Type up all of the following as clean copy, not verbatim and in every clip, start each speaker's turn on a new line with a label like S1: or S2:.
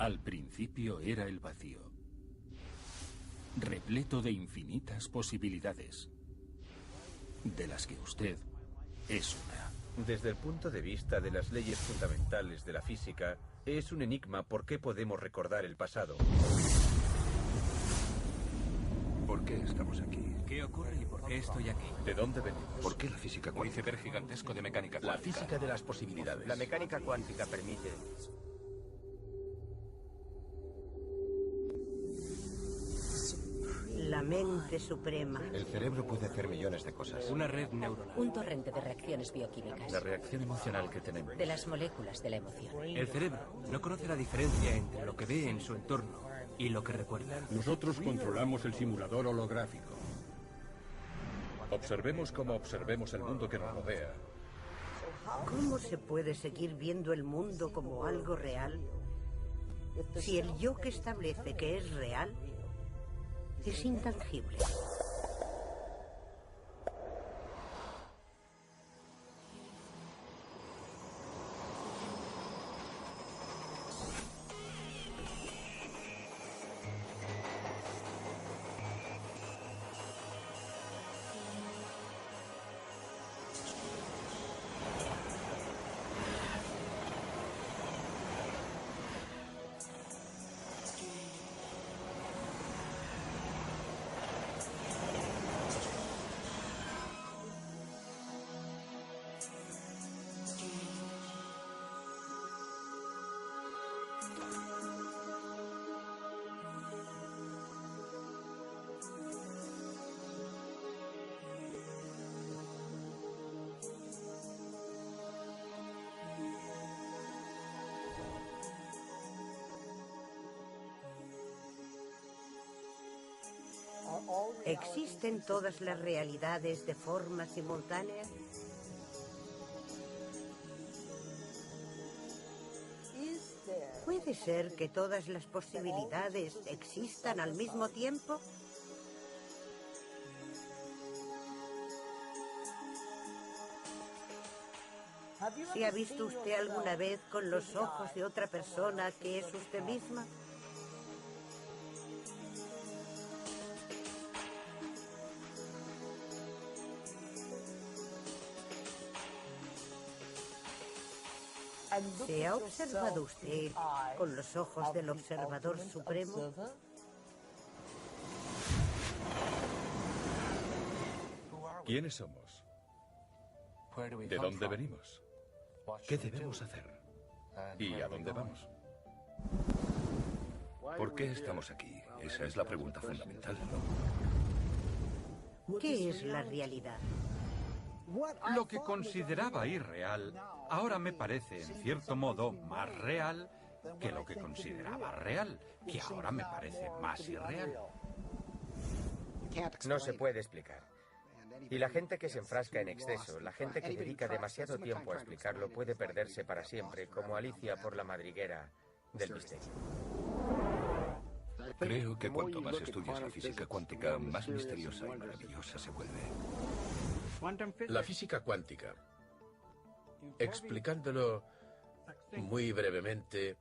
S1: Al principio era el vacío, repleto de infinitas posibilidades, de las que usted es una.
S2: Desde el punto de vista de las leyes fundamentales de la física, es un enigma por qué podemos recordar el pasado.
S3: ¿Por qué estamos aquí?
S4: ¿Qué ocurre y por qué estoy aquí?
S2: ¿De dónde venimos?
S3: ¿Por qué la física
S5: Un
S3: cuántica?
S5: iceberg gigantesco de mecánica
S3: La
S5: cuántica.
S3: física de las posibilidades.
S6: La mecánica cuántica permite...
S7: La mente suprema.
S3: El cerebro puede hacer millones de cosas.
S4: Una red neuronal.
S8: Un torrente de reacciones bioquímicas.
S3: La reacción emocional que tenemos.
S8: De las moléculas de la emoción.
S4: El cerebro no conoce la diferencia entre lo que ve en su entorno y lo que recuerda.
S9: Nosotros controlamos el simulador holográfico.
S2: Observemos como observemos el mundo que nos rodea.
S7: ¿Cómo se puede seguir viendo el mundo como algo real si el yo que establece que es real es intangible? ¿Existen todas las realidades de forma simultánea? ¿Puede ser que todas las posibilidades existan al mismo tiempo? ¿Se ha visto usted alguna vez con los ojos de otra persona que es usted misma? ¿Se ha observado usted con los ojos del observador supremo?
S2: ¿Quiénes somos? ¿De dónde venimos? ¿Qué debemos hacer? ¿Y a dónde vamos?
S3: ¿Por qué estamos aquí? Esa es la pregunta fundamental.
S7: ¿Qué es la realidad?
S5: Lo que consideraba irreal ahora me parece, en cierto modo, más real que lo que consideraba real, que ahora me parece más irreal.
S6: No se puede explicar. Y la gente que se enfrasca en exceso, la gente que dedica demasiado tiempo a explicarlo, puede perderse para siempre, como Alicia por la madriguera del misterio.
S3: Creo que cuanto más estudias la física cuántica, más misteriosa y maravillosa se vuelve.
S10: La física cuántica, explicándolo muy brevemente,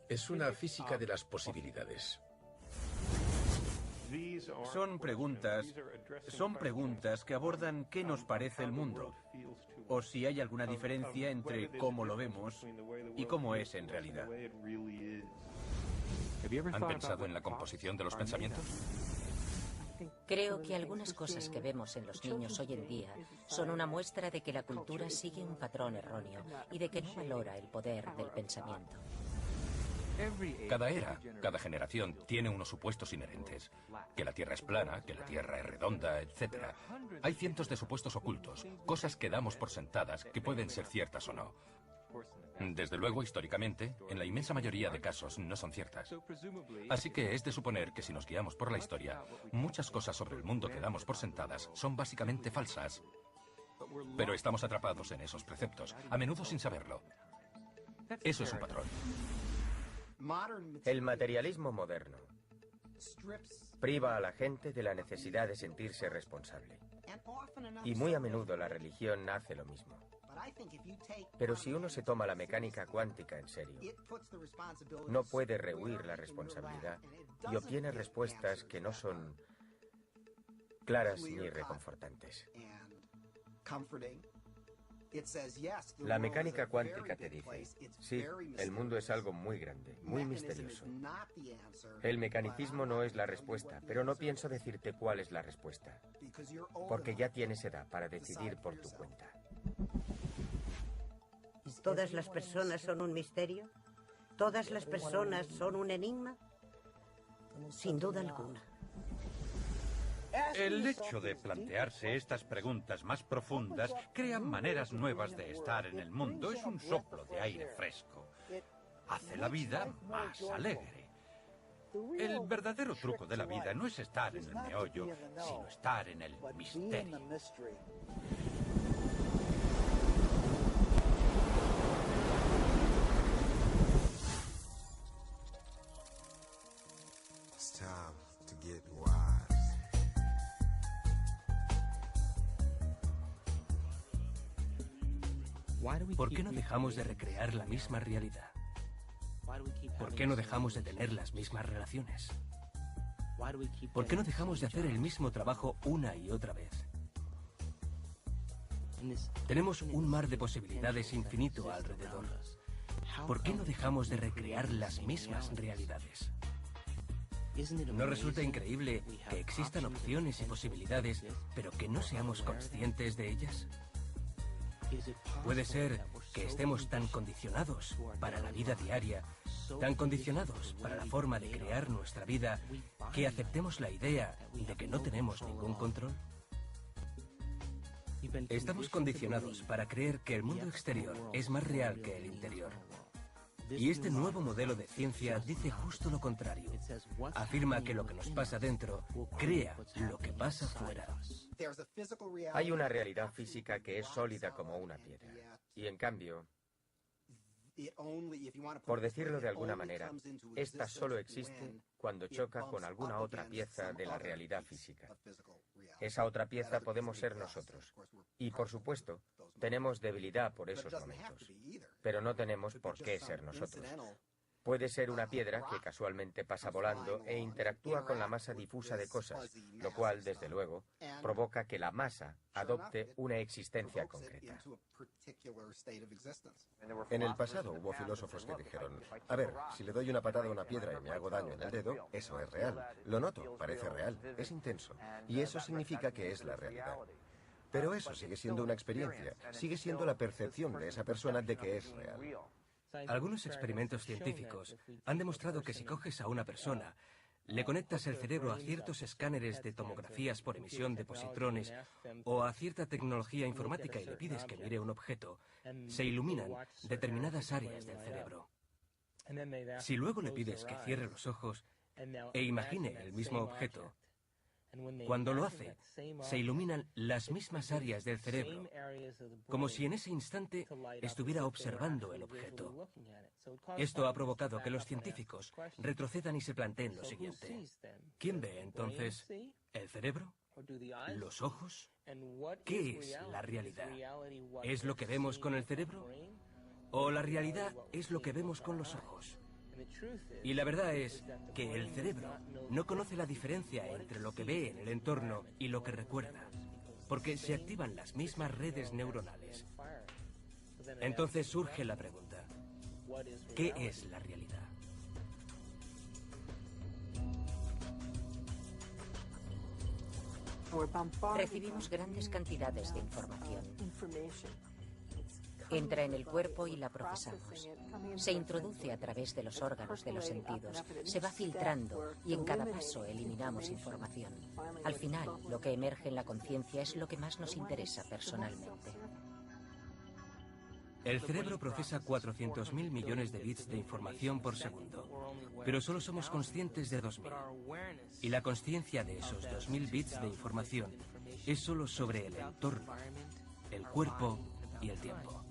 S10: es una física de las posibilidades.
S4: Son preguntas que abordan qué nos parece el mundo, o si hay alguna diferencia entre cómo lo vemos y cómo es en realidad.
S5: ¿Han pensado en la composición de los pensamientos?
S8: Creo que algunas cosas que vemos en los niños hoy en día son una muestra de que la cultura sigue un patrón erróneo y de que no valora el poder del pensamiento.
S5: Cada era, cada generación tiene unos supuestos inherentes. Que la Tierra es plana, que la Tierra es redonda, etc. Hay cientos de supuestos ocultos, cosas que damos por sentadas que pueden ser ciertas o no. Desde luego, históricamente, en la inmensa mayoría de casos no son ciertas. Así que es de suponer que si nos guiamos por la historia, muchas cosas sobre el mundo que damos por sentadas son básicamente falsas. Pero estamos atrapados en esos preceptos, a menudo sin saberlo. Eso es un patrón.
S6: El materialismo moderno priva a la gente de la necesidad de sentirse responsable. Y muy a menudo la religión hace lo mismo. Pero si uno se toma la mecánica cuántica en serio, no puede rehuir la responsabilidad y obtiene respuestas que no son claras ni reconfortantes. La mecánica cuántica te dice, sí, el mundo es algo muy grande, muy misterioso. El mecanicismo no es la respuesta, pero no pienso decirte cuál es la respuesta, porque ya tienes edad para decidir por tu cuenta.
S7: ¿Todas las personas son un misterio? ¿Todas las personas son un enigma? Sin duda alguna.
S11: El hecho de plantearse estas preguntas más profundas crea maneras nuevas de estar en el mundo. Es un soplo de aire fresco. Hace la vida más alegre. El verdadero truco de la vida no es estar en el meollo, sino estar en el misterio.
S12: ¿Por qué no dejamos de recrear la misma realidad? ¿Por qué no dejamos de tener las mismas relaciones? ¿Por qué no dejamos de hacer el mismo trabajo una y otra vez? Tenemos un mar de posibilidades infinito alrededor. ¿Por qué no dejamos de recrear las mismas realidades? ¿No resulta increíble que existan opciones y posibilidades, pero que no seamos conscientes de ellas? Puede ser que estemos tan condicionados para la vida diaria, tan condicionados para la forma de crear nuestra vida, que aceptemos la idea de que no tenemos ningún control. Estamos condicionados para creer que el mundo exterior es más real que el interior. Y este nuevo modelo de ciencia dice justo lo contrario. Afirma que lo que nos pasa dentro crea lo que pasa fuera.
S6: Hay una realidad física que es sólida como una piedra. Y en cambio, por decirlo de alguna manera, esta solo existe cuando choca con alguna otra pieza de la realidad física. Esa otra pieza podemos ser nosotros. Y por supuesto, tenemos debilidad por esos momentos. Pero no tenemos por qué ser nosotros. Puede ser una piedra que casualmente pasa volando e interactúa con la masa difusa de cosas, lo cual, desde luego, provoca que la masa adopte una existencia concreta.
S13: En el pasado hubo filósofos que dijeron, a ver, si le doy una patada a una piedra y me hago daño en el dedo, eso es real. Lo noto, parece real, es intenso. Y eso significa que es la realidad. Pero eso sigue siendo una experiencia, sigue siendo la percepción de esa persona de que es real.
S12: Algunos experimentos científicos han demostrado que si coges a una persona, le conectas el cerebro a ciertos escáneres de tomografías por emisión de positrones o a cierta tecnología informática y le pides que mire un objeto, se iluminan determinadas áreas del cerebro. Si luego le pides que cierre los ojos e imagine el mismo objeto, cuando lo hace, se iluminan las mismas áreas del cerebro, como si en ese instante estuviera observando el objeto. Esto ha provocado que los científicos retrocedan y se planteen lo siguiente. ¿Quién ve entonces? ¿El cerebro? ¿Los ojos? ¿Qué es la realidad? ¿Es lo que vemos con el cerebro? ¿O la realidad es lo que vemos con los ojos? Y la verdad es que el cerebro no conoce la diferencia entre lo que ve en el entorno y lo que recuerda, porque se activan las mismas redes neuronales. Entonces surge la pregunta, ¿qué es la realidad?
S8: Recibimos grandes cantidades de información. Entra en el cuerpo y la procesamos. Se introduce a través de los órganos de los sentidos, se va filtrando y en cada paso eliminamos información. Al final, lo que emerge en la conciencia es lo que más nos interesa personalmente.
S12: El cerebro procesa 400.000 millones de bits de información por segundo, pero solo somos conscientes de 2.000. Y la consciencia de esos 2.000 bits de información es solo sobre el entorno, el cuerpo y el tiempo.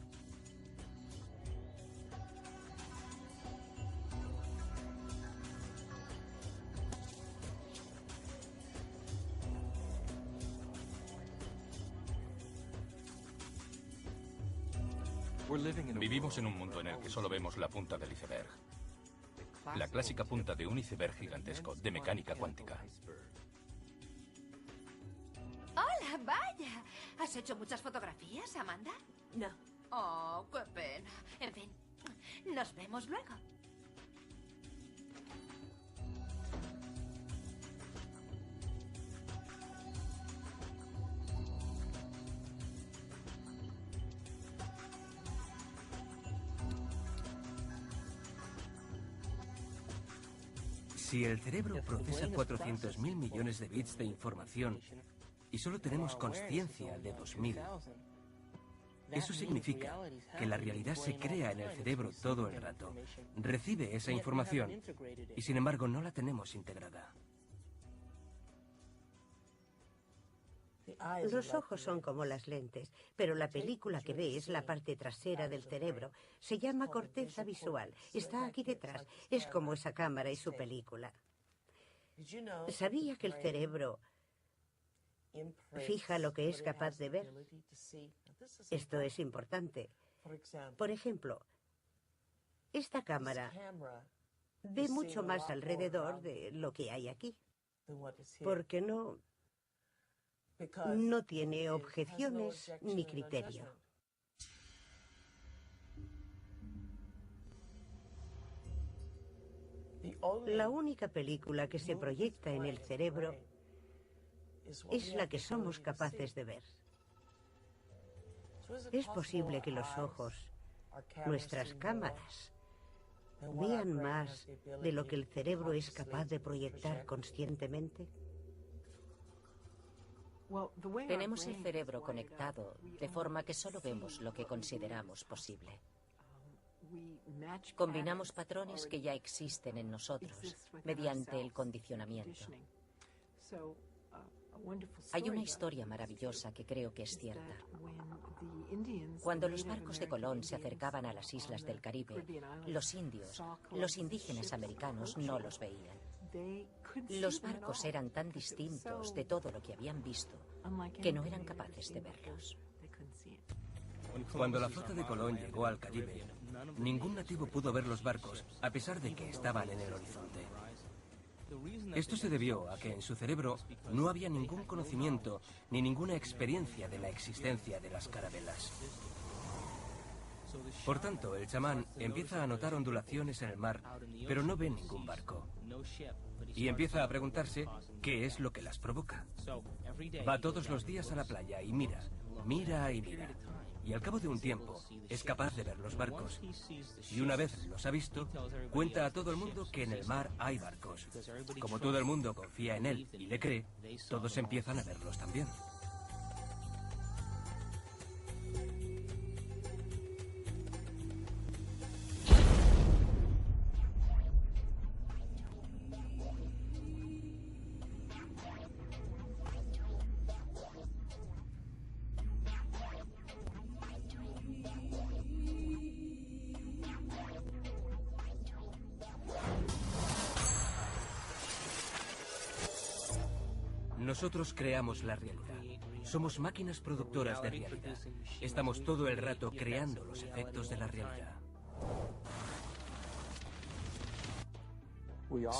S5: Vivimos en un mundo en el que solo vemos la punta del iceberg. La clásica punta de un iceberg gigantesco, de mecánica cuántica.
S14: ¡Hola, vaya! ¿Has hecho muchas fotografías, Amanda?
S15: No.
S14: Oh, qué pena. En fin, nos vemos luego.
S12: Si el cerebro procesa 400.000 millones de bits de información y solo tenemos consciencia de 2.000, eso significa que la realidad se crea en el cerebro todo el rato, recibe esa información y sin embargo no la tenemos integrada.
S7: Los ojos son como las lentes, pero la película que ve es la parte trasera del cerebro. Se llama corteza visual. Está aquí detrás. Es como esa cámara y su película. ¿Sabía que el cerebro fija lo que es capaz de ver? Esto es importante. Por ejemplo, esta cámara ve mucho más alrededor de lo que hay aquí, porque no tiene objeciones ni criterio. La única película que se proyecta en el cerebro es la que somos capaces de ver. Es posible que los ojos, nuestras cámaras, vean más de lo que el cerebro es capaz de proyectar conscientemente.
S8: Tenemos el cerebro conectado de forma que solo vemos lo que consideramos posible. Combinamos patrones que ya existen en nosotros mediante el condicionamiento. Hay una historia maravillosa que creo que es cierta. Cuando los barcos de Colón se acercaban a las islas del Caribe, los indios, los indígenas americanos, no los veían. Los barcos eran tan distintos de todo lo que habían visto que no eran capaces de verlos.
S12: Cuando la flota de Colón llegó al Caribe, ningún nativo pudo ver los barcos, a pesar de que estaban en el horizonte. Esto se debió a que en su cerebro no había ningún conocimiento ni ninguna experiencia de la existencia de las carabelas. Por tanto, el chamán empieza a notar ondulaciones en el mar, pero no ve ningún barco. Y empieza a preguntarse qué es lo que las provoca. Va todos los días a la playa y mira, mira y mira. Y al cabo de un tiempo es capaz de ver los barcos. Y una vez los ha visto, cuenta a todo el mundo que en el mar hay barcos. Como todo el mundo confía en él y le cree, todos empiezan a verlos también. Nosotros creamos la realidad. Somos máquinas productoras de realidad. Estamos todo el rato creando los efectos de la realidad.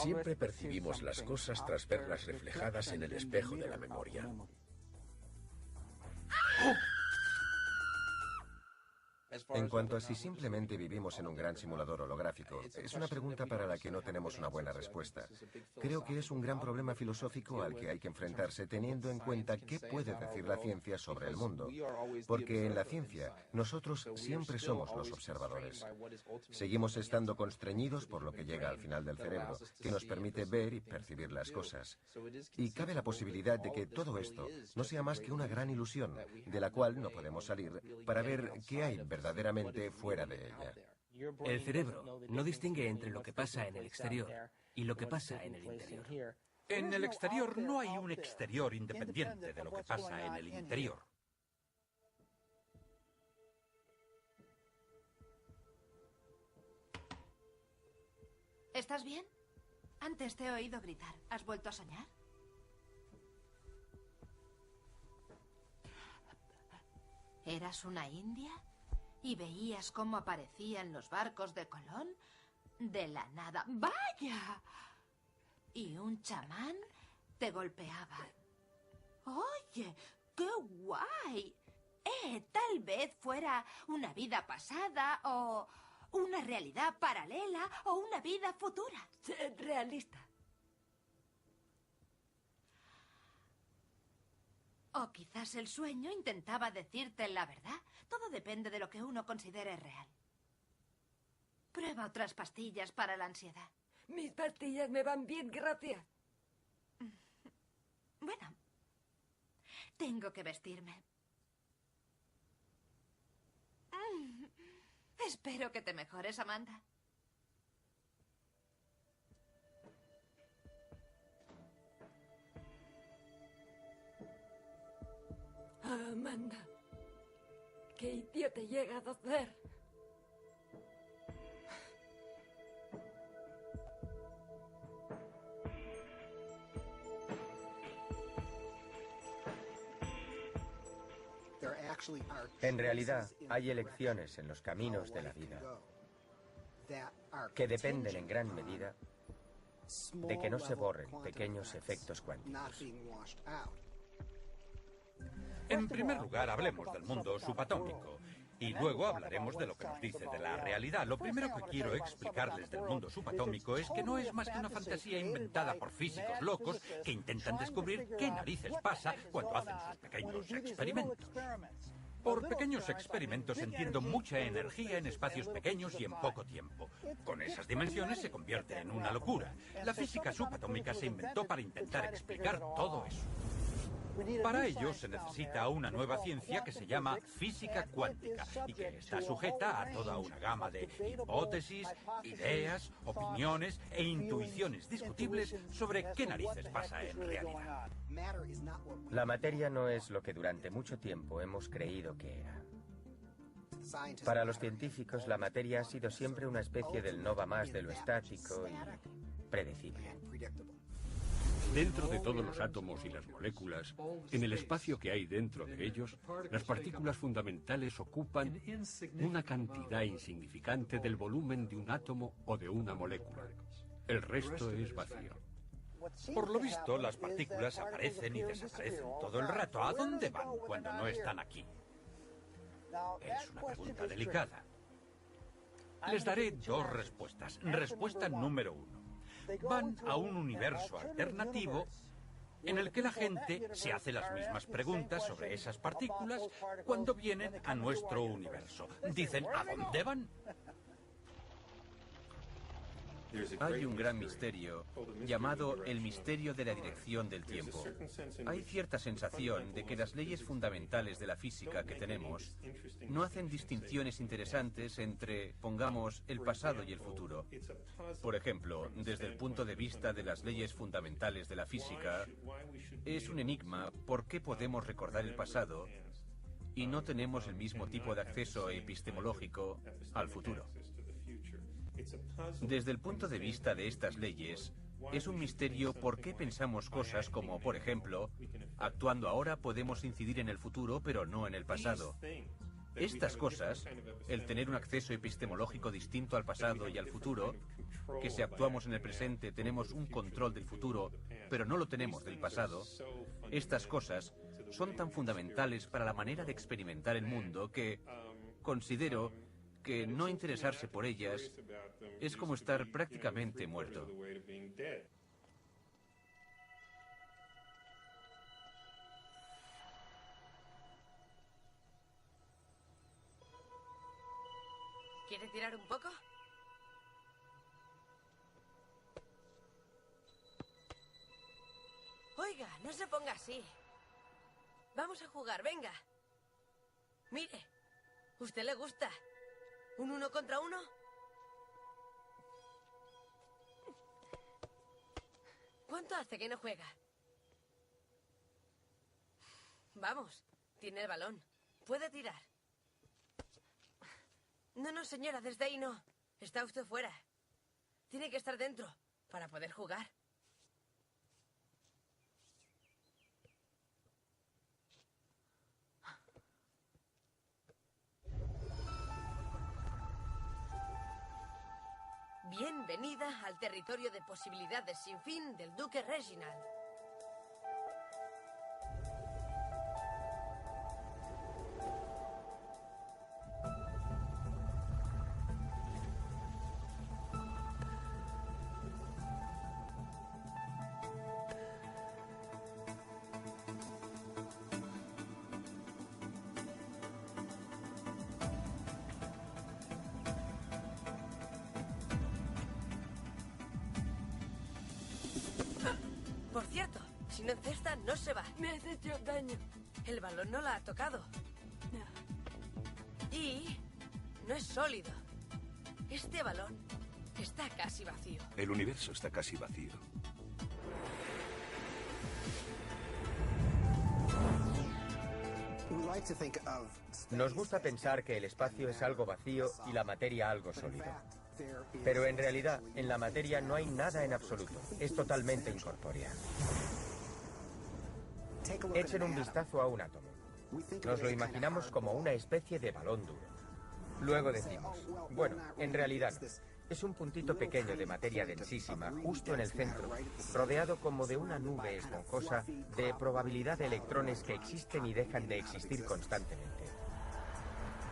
S10: Siempre percibimos las cosas tras verlas reflejadas en el espejo de la memoria.
S13: En cuanto a si simplemente vivimos en un gran simulador holográfico, es una pregunta para la que no tenemos una buena respuesta. Creo que es un gran problema filosófico al que hay que enfrentarse teniendo en cuenta qué puede decir la ciencia sobre el mundo. Porque en la ciencia, nosotros siempre somos los observadores. Seguimos estando constreñidos por lo que llega al final del cerebro, que nos permite ver y percibir las cosas. Y cabe la posibilidad de que todo esto no sea más que una gran ilusión, de la cual no podemos salir para ver qué hay verdaderamente fuera de ella.
S12: El cerebro no distingue entre lo que pasa en el exterior y lo que pasa en el interior.
S11: En el exterior no hay un exterior independiente de lo que pasa en el interior.
S14: ¿Estás bien? Antes te he oído gritar. ¿Has vuelto a soñar? ¿Eras una india? y veías cómo aparecían los barcos de Colón de la nada. ¡Vaya! Y un chamán te golpeaba. ¡Oye, qué guay! Tal vez fuera una vida pasada o una realidad paralela o una vida futura.
S15: Realista.
S14: O quizás el sueño intentaba decirte la verdad. Todo depende de lo que uno considere real. Prueba otras pastillas para la ansiedad.
S15: Mis pastillas me van bien, gracias.
S14: Bueno, tengo que vestirme. Espero que te mejores, Amanda.
S15: Amanda, ¿qué idiota he llegado a hacer?
S6: En realidad, hay elecciones en los caminos de la vida que dependen en gran medida de que no se borren pequeños efectos cuánticos.
S11: En primer lugar, hablemos del mundo subatómico. Y luego hablaremos de lo que nos dice de la realidad. Lo primero que quiero explicarles del mundo subatómico es que no es más que una fantasía inventada por físicos locos que intentan descubrir qué narices pasa cuando hacen sus pequeños experimentos. Por pequeños experimentos entiendo mucha energía en espacios pequeños y en poco tiempo. Con esas dimensiones se convierte en una locura. La física subatómica se inventó para intentar explicar todo eso. Para ello se necesita una nueva ciencia que se llama física cuántica y que está sujeta a toda una gama de hipótesis, ideas, opiniones e intuiciones discutibles sobre qué narices pasa en realidad.
S6: La materia no es lo que durante mucho tiempo hemos creído que era. Para los científicos, la materia ha sido siempre una especie del no va más de lo estático y predecible.
S9: Dentro de todos los átomos y las moléculas, en el espacio que hay dentro de ellos, las partículas fundamentales ocupan una cantidad insignificante del volumen de un átomo o de una molécula. El resto es vacío.
S11: Por lo visto, las partículas aparecen y desaparecen todo el rato. ¿A dónde van cuando no están aquí? Es una pregunta delicada. Les daré dos respuestas. Respuesta número 1. Van a un universo alternativo en el que la gente se hace las mismas preguntas sobre esas partículas cuando vienen a nuestro universo. Dicen, ¿a dónde van?
S4: Hay un gran misterio llamado el misterio de la dirección del tiempo. Hay cierta sensación de que las leyes fundamentales de la física que tenemos no hacen distinciones interesantes entre, pongamos, el pasado y el futuro. Por ejemplo, desde el punto de vista de las leyes fundamentales de la física, es un enigma por qué podemos recordar el pasado y no tenemos el mismo tipo de acceso epistemológico al futuro. Desde el punto de vista de estas leyes, es un misterio por qué pensamos cosas como, por ejemplo, actuando ahora podemos incidir en el futuro pero no en el pasado. Estas cosas, el tener un acceso epistemológico distinto al pasado y al futuro, que si actuamos en el presente tenemos un control del futuro pero no lo tenemos del pasado, estas cosas son tan fundamentales para la manera de experimentar el mundo que considero que no interesarse por ellas es como estar prácticamente muerto.
S15: ¿Quiere tirar un poco? Oiga, no se ponga así. Vamos a jugar, venga. Mire, ¿usted le gusta? ¿Un 1 contra 1? ¿Cuánto hace que no juega? Vamos, tiene el balón. Puede tirar. No, señora, desde ahí no. Está usted fuera. Tiene que estar dentro para poder jugar. Bienvenida al territorio de posibilidades sin fin del Duque Reginald. Por cierto, si no encesta, no se va.
S16: Me has hecho daño.
S15: El balón no la ha tocado. Y no es sólido. Este balón está casi vacío.
S3: El universo está casi vacío.
S6: Nos gusta pensar que el espacio es algo vacío y la materia algo sólido. Pero en realidad, en la materia no hay nada en absoluto. Es totalmente incorpórea. Echen un vistazo a un átomo. Nos lo imaginamos como una especie de balón duro. Luego decimos, bueno, en realidad no. Es un puntito pequeño de materia densísima, justo en el centro, rodeado como de una nube esponjosa de probabilidad de electrones que existen y dejan de existir constantemente.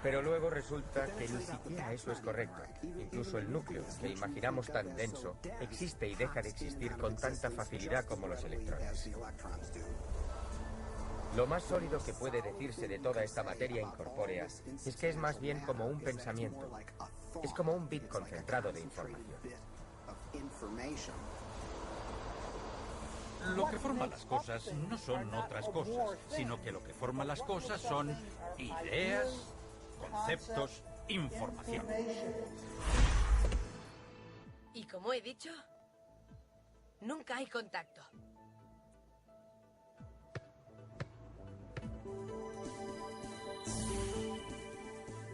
S6: Pero luego resulta que ni siquiera eso es correcto. Incluso el núcleo, que imaginamos tan denso, existe y deja de existir con tanta facilidad como los electrones. Lo más sólido que puede decirse de toda esta materia incorpórea es que es más bien como un pensamiento. Es como un bit concentrado de información.
S11: Lo que forma las cosas no son otras cosas, sino que lo que forma las cosas son ideas, conceptos, información.
S15: Y como he dicho, nunca hay contacto.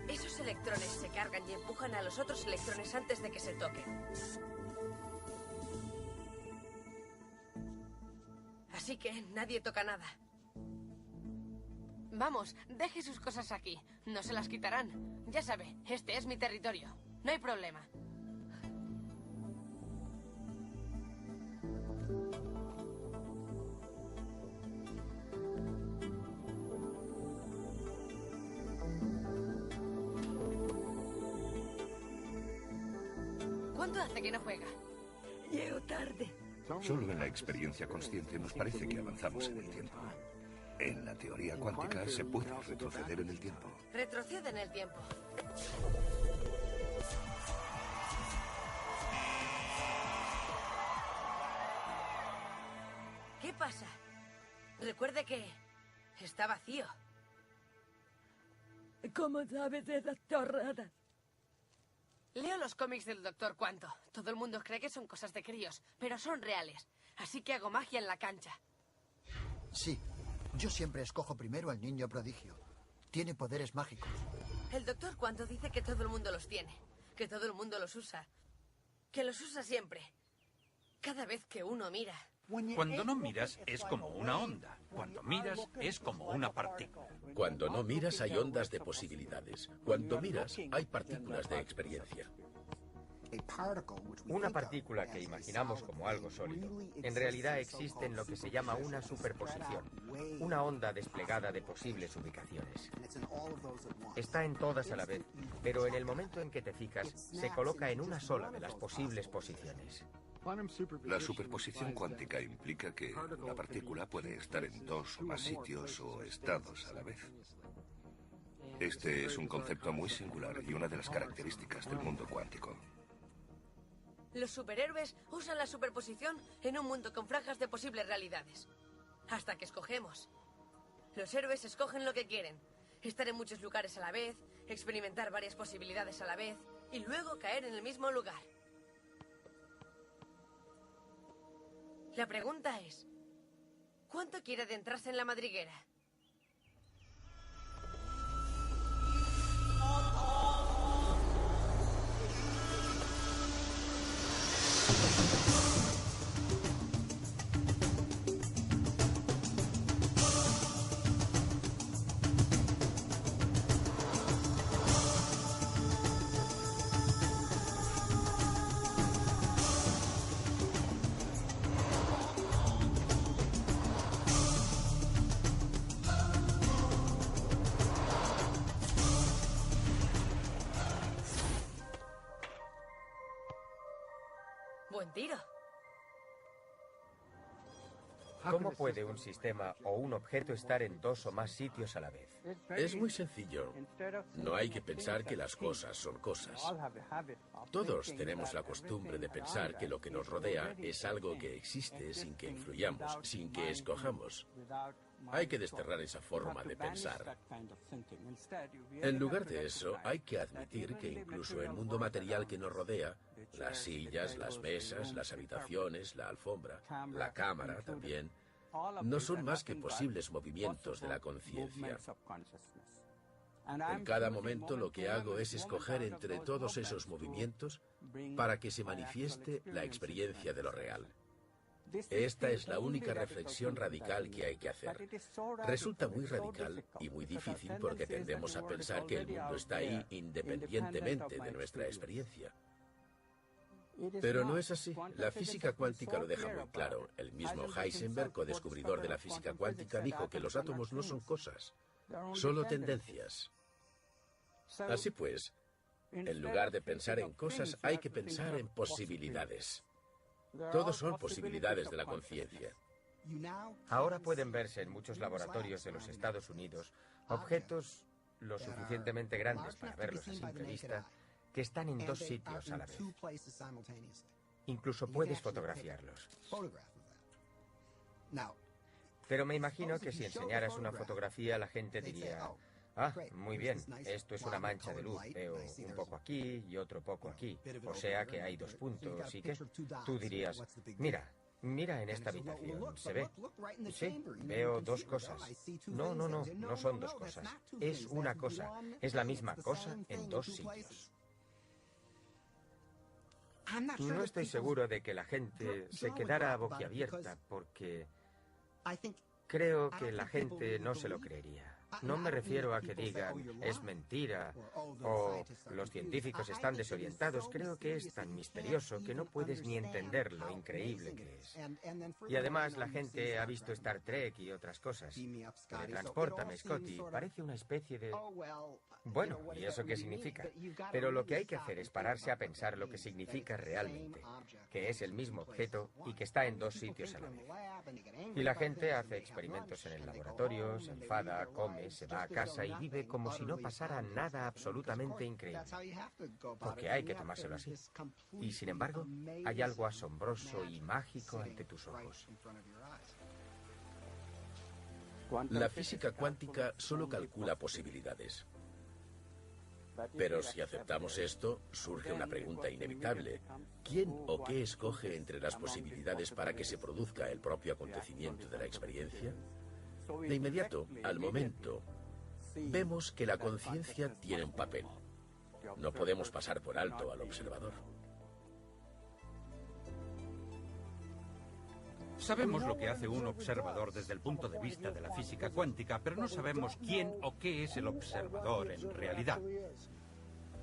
S15: Esos electrones se cargan y empujan a los otros electrones antes de que se toquen. Así que nadie toca nada. Vamos, deje sus cosas aquí. No se las quitarán. Ya sabe, este es mi territorio. No hay problema. ¿Cuánto hace que no juega?
S16: Llego tarde.
S3: Solo en la experiencia consciente nos parece que avanzamos en el tiempo. En la teoría cuántica se puede retroceder en el tiempo.
S15: Retrocede en el tiempo. ¿Qué pasa? Recuerde que está vacío.
S16: ¿Cómo sabes esas chorradas?
S15: Leo los cómics del Dr. Quanto. Todo el mundo cree que son cosas de críos, pero son reales. Así que hago magia en la cancha.
S17: Sí, yo siempre escojo primero al niño prodigio. Tiene poderes mágicos.
S15: El Dr. Quanto dice que todo el mundo los tiene, que todo el mundo los usa, que los usa siempre. Cada vez que uno mira.
S11: Cuando no miras es como una onda. Cuando miras es como una partícula.
S10: Cuando no miras hay ondas de posibilidades. Cuando miras hay partículas de experiencia.
S6: Una partícula que imaginamos como algo sólido, en realidad existe en lo que se llama una superposición, una onda desplegada de posibles ubicaciones. Está en todas a la vez, pero en el momento en que te fijas, se coloca en una sola de las posibles posiciones.
S3: La superposición cuántica implica que la partícula puede estar en dos o más sitios o estados a la vez. Este es un concepto muy singular y una de las características del mundo cuántico.
S15: Los superhéroes usan la superposición en un mundo con franjas de posibles realidades. Hasta que escogemos. Los héroes escogen lo que quieren. Estar en muchos lugares a la vez, experimentar varias posibilidades a la vez y luego caer en el mismo lugar. La pregunta es, ¿cuánto quiere adentrarse en la madriguera? tiro.
S6: ¿Cómo puede un sistema o un objeto estar en dos o más sitios a la vez?
S10: Es muy sencillo. No hay que pensar que las cosas son cosas. Todos tenemos la costumbre de pensar que lo que nos rodea es algo que existe sin que influyamos, sin que escojamos. Hay que desterrar esa forma de pensar. En lugar de eso, hay que admitir que incluso el mundo material que nos rodea, las sillas, las mesas, las habitaciones, la alfombra, la cámara también, no son más que posibles movimientos de la conciencia. En cada momento lo que hago es escoger entre todos esos movimientos para que se manifieste la experiencia de lo real. Esta es la única reflexión radical que hay que hacer. Resulta muy radical y muy difícil porque tendemos a pensar que el mundo está ahí independientemente de nuestra experiencia. Pero no es así. La física cuántica lo deja muy claro. El mismo Heisenberg, co-descubridor de la física cuántica, dijo que los átomos no son cosas, solo tendencias. Así pues, en lugar de pensar en cosas, hay que pensar en posibilidades. Todos son posibilidades de la conciencia.
S6: Ahora pueden verse en muchos laboratorios de los Estados Unidos objetos lo suficientemente grandes para verlos a simple vista que están en dos sitios a la vez. Incluso puedes fotografiarlos. Pero me imagino que si enseñaras una fotografía la gente diría: ah, muy bien, esto es una mancha de luz, veo un poco aquí y otro poco aquí, o sea que hay dos puntos, ¿y qué? Tú dirías: mira en esta habitación, ¿se ve? Sí, veo dos cosas. No son dos cosas, es una cosa, es la misma cosa en dos sitios. No estoy seguro de que la gente se quedara boquiabierta porque creo que la gente no se lo creería. No me refiero a que digan es mentira o los científicos están desorientados. Creo que es tan misterioso que no puedes ni entender lo increíble que es. Y además la gente ha visto Star Trek y otras cosas. Teletranspórtame, Scotty, parece una especie de... Bueno, ¿y eso qué significa? Pero lo que hay que hacer es pararse a pensar lo que significa realmente, que es el mismo objeto y que está en dos sitios a la vez. Y la gente hace experimentos en el laboratorio, se enfada, come, se va a casa y vive como si no pasara nada absolutamente increíble. Porque hay que tomárselo así. Y sin embargo, hay algo asombroso y mágico ante tus ojos.
S10: La física cuántica solo calcula posibilidades. Pero si aceptamos esto, surge una pregunta inevitable. ¿Quién o qué escoge entre las posibilidades para que se produzca el propio acontecimiento de la experiencia? De inmediato, al momento, vemos que la conciencia tiene un papel. No podemos pasar por alto al observador.
S11: Sabemos lo que hace un observador desde el punto de vista de la física cuántica, pero no sabemos quién o qué es el observador en realidad.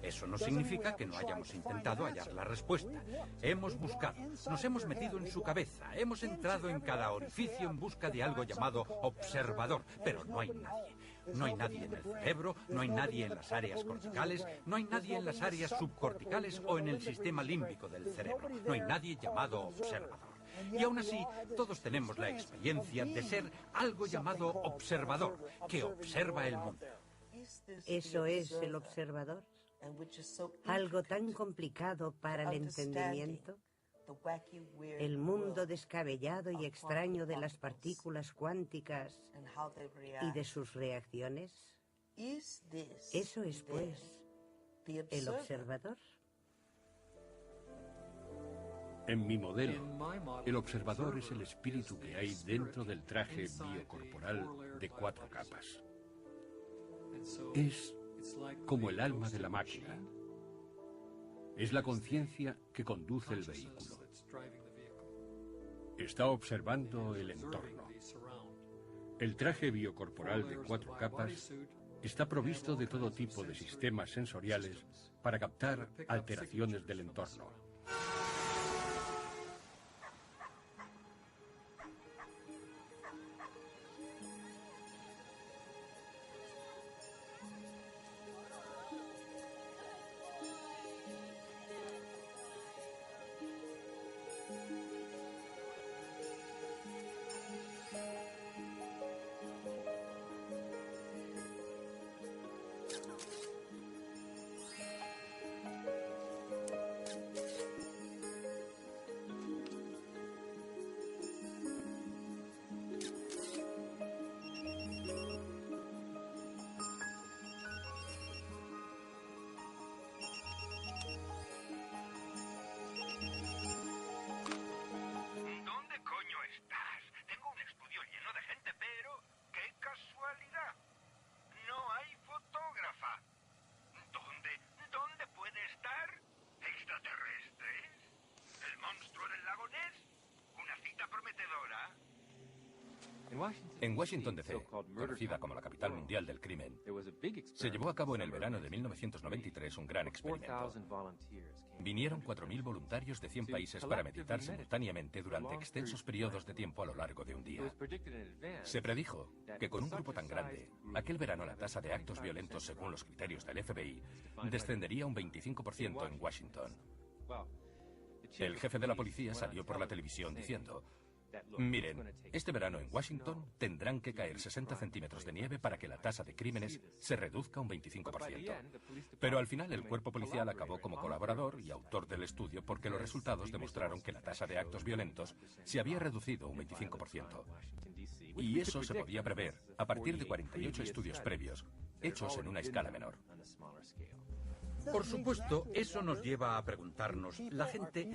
S11: Eso no significa que no hayamos intentado hallar la respuesta. Hemos buscado, nos hemos metido en su cabeza, hemos entrado en cada orificio en busca de algo llamado observador, pero no hay nadie. No hay nadie en el cerebro, no hay nadie en las áreas corticales, no hay nadie en las áreas subcorticales o en el sistema límbico del cerebro. No hay nadie llamado observador. Y aún así, todos tenemos la experiencia de ser algo llamado observador, que observa el mundo.
S7: ¿Eso es el observador? ¿Algo tan complicado para el entendimiento? El mundo descabellado y extraño de las partículas cuánticas y de sus reacciones. ¿Eso es, pues, el observador?
S9: En mi modelo, el observador es el espíritu que hay dentro del traje biocorporal de 4 capas. Es como el alma de la máquina. Es la conciencia que conduce el vehículo. Está observando el entorno. El traje biocorporal de 4 capas está provisto de todo tipo de sistemas sensoriales para captar alteraciones del entorno.
S5: En Washington, D.C., conocida como la capital mundial del crimen, se llevó a cabo en el verano de 1993 un gran experimento. Vinieron 4.000 voluntarios de 100 países para meditar simultáneamente durante extensos periodos de tiempo a lo largo de un día. Se predijo que con un grupo tan grande, aquel verano la tasa de actos violentos según los criterios del FBI descendería un 25% en Washington. El jefe de la policía salió por la televisión diciendo: miren, este verano en Washington tendrán que caer 60 centímetros de nieve para que la tasa de crímenes se reduzca un 25%. Pero al final el cuerpo policial acabó como colaborador y autor del estudio porque los resultados demostraron que la tasa de actos violentos se había reducido un 25%. Y eso se podía prever a partir de 48 estudios previos, hechos en una escala menor.
S11: Por supuesto, eso nos lleva a preguntarnos, ¿la gente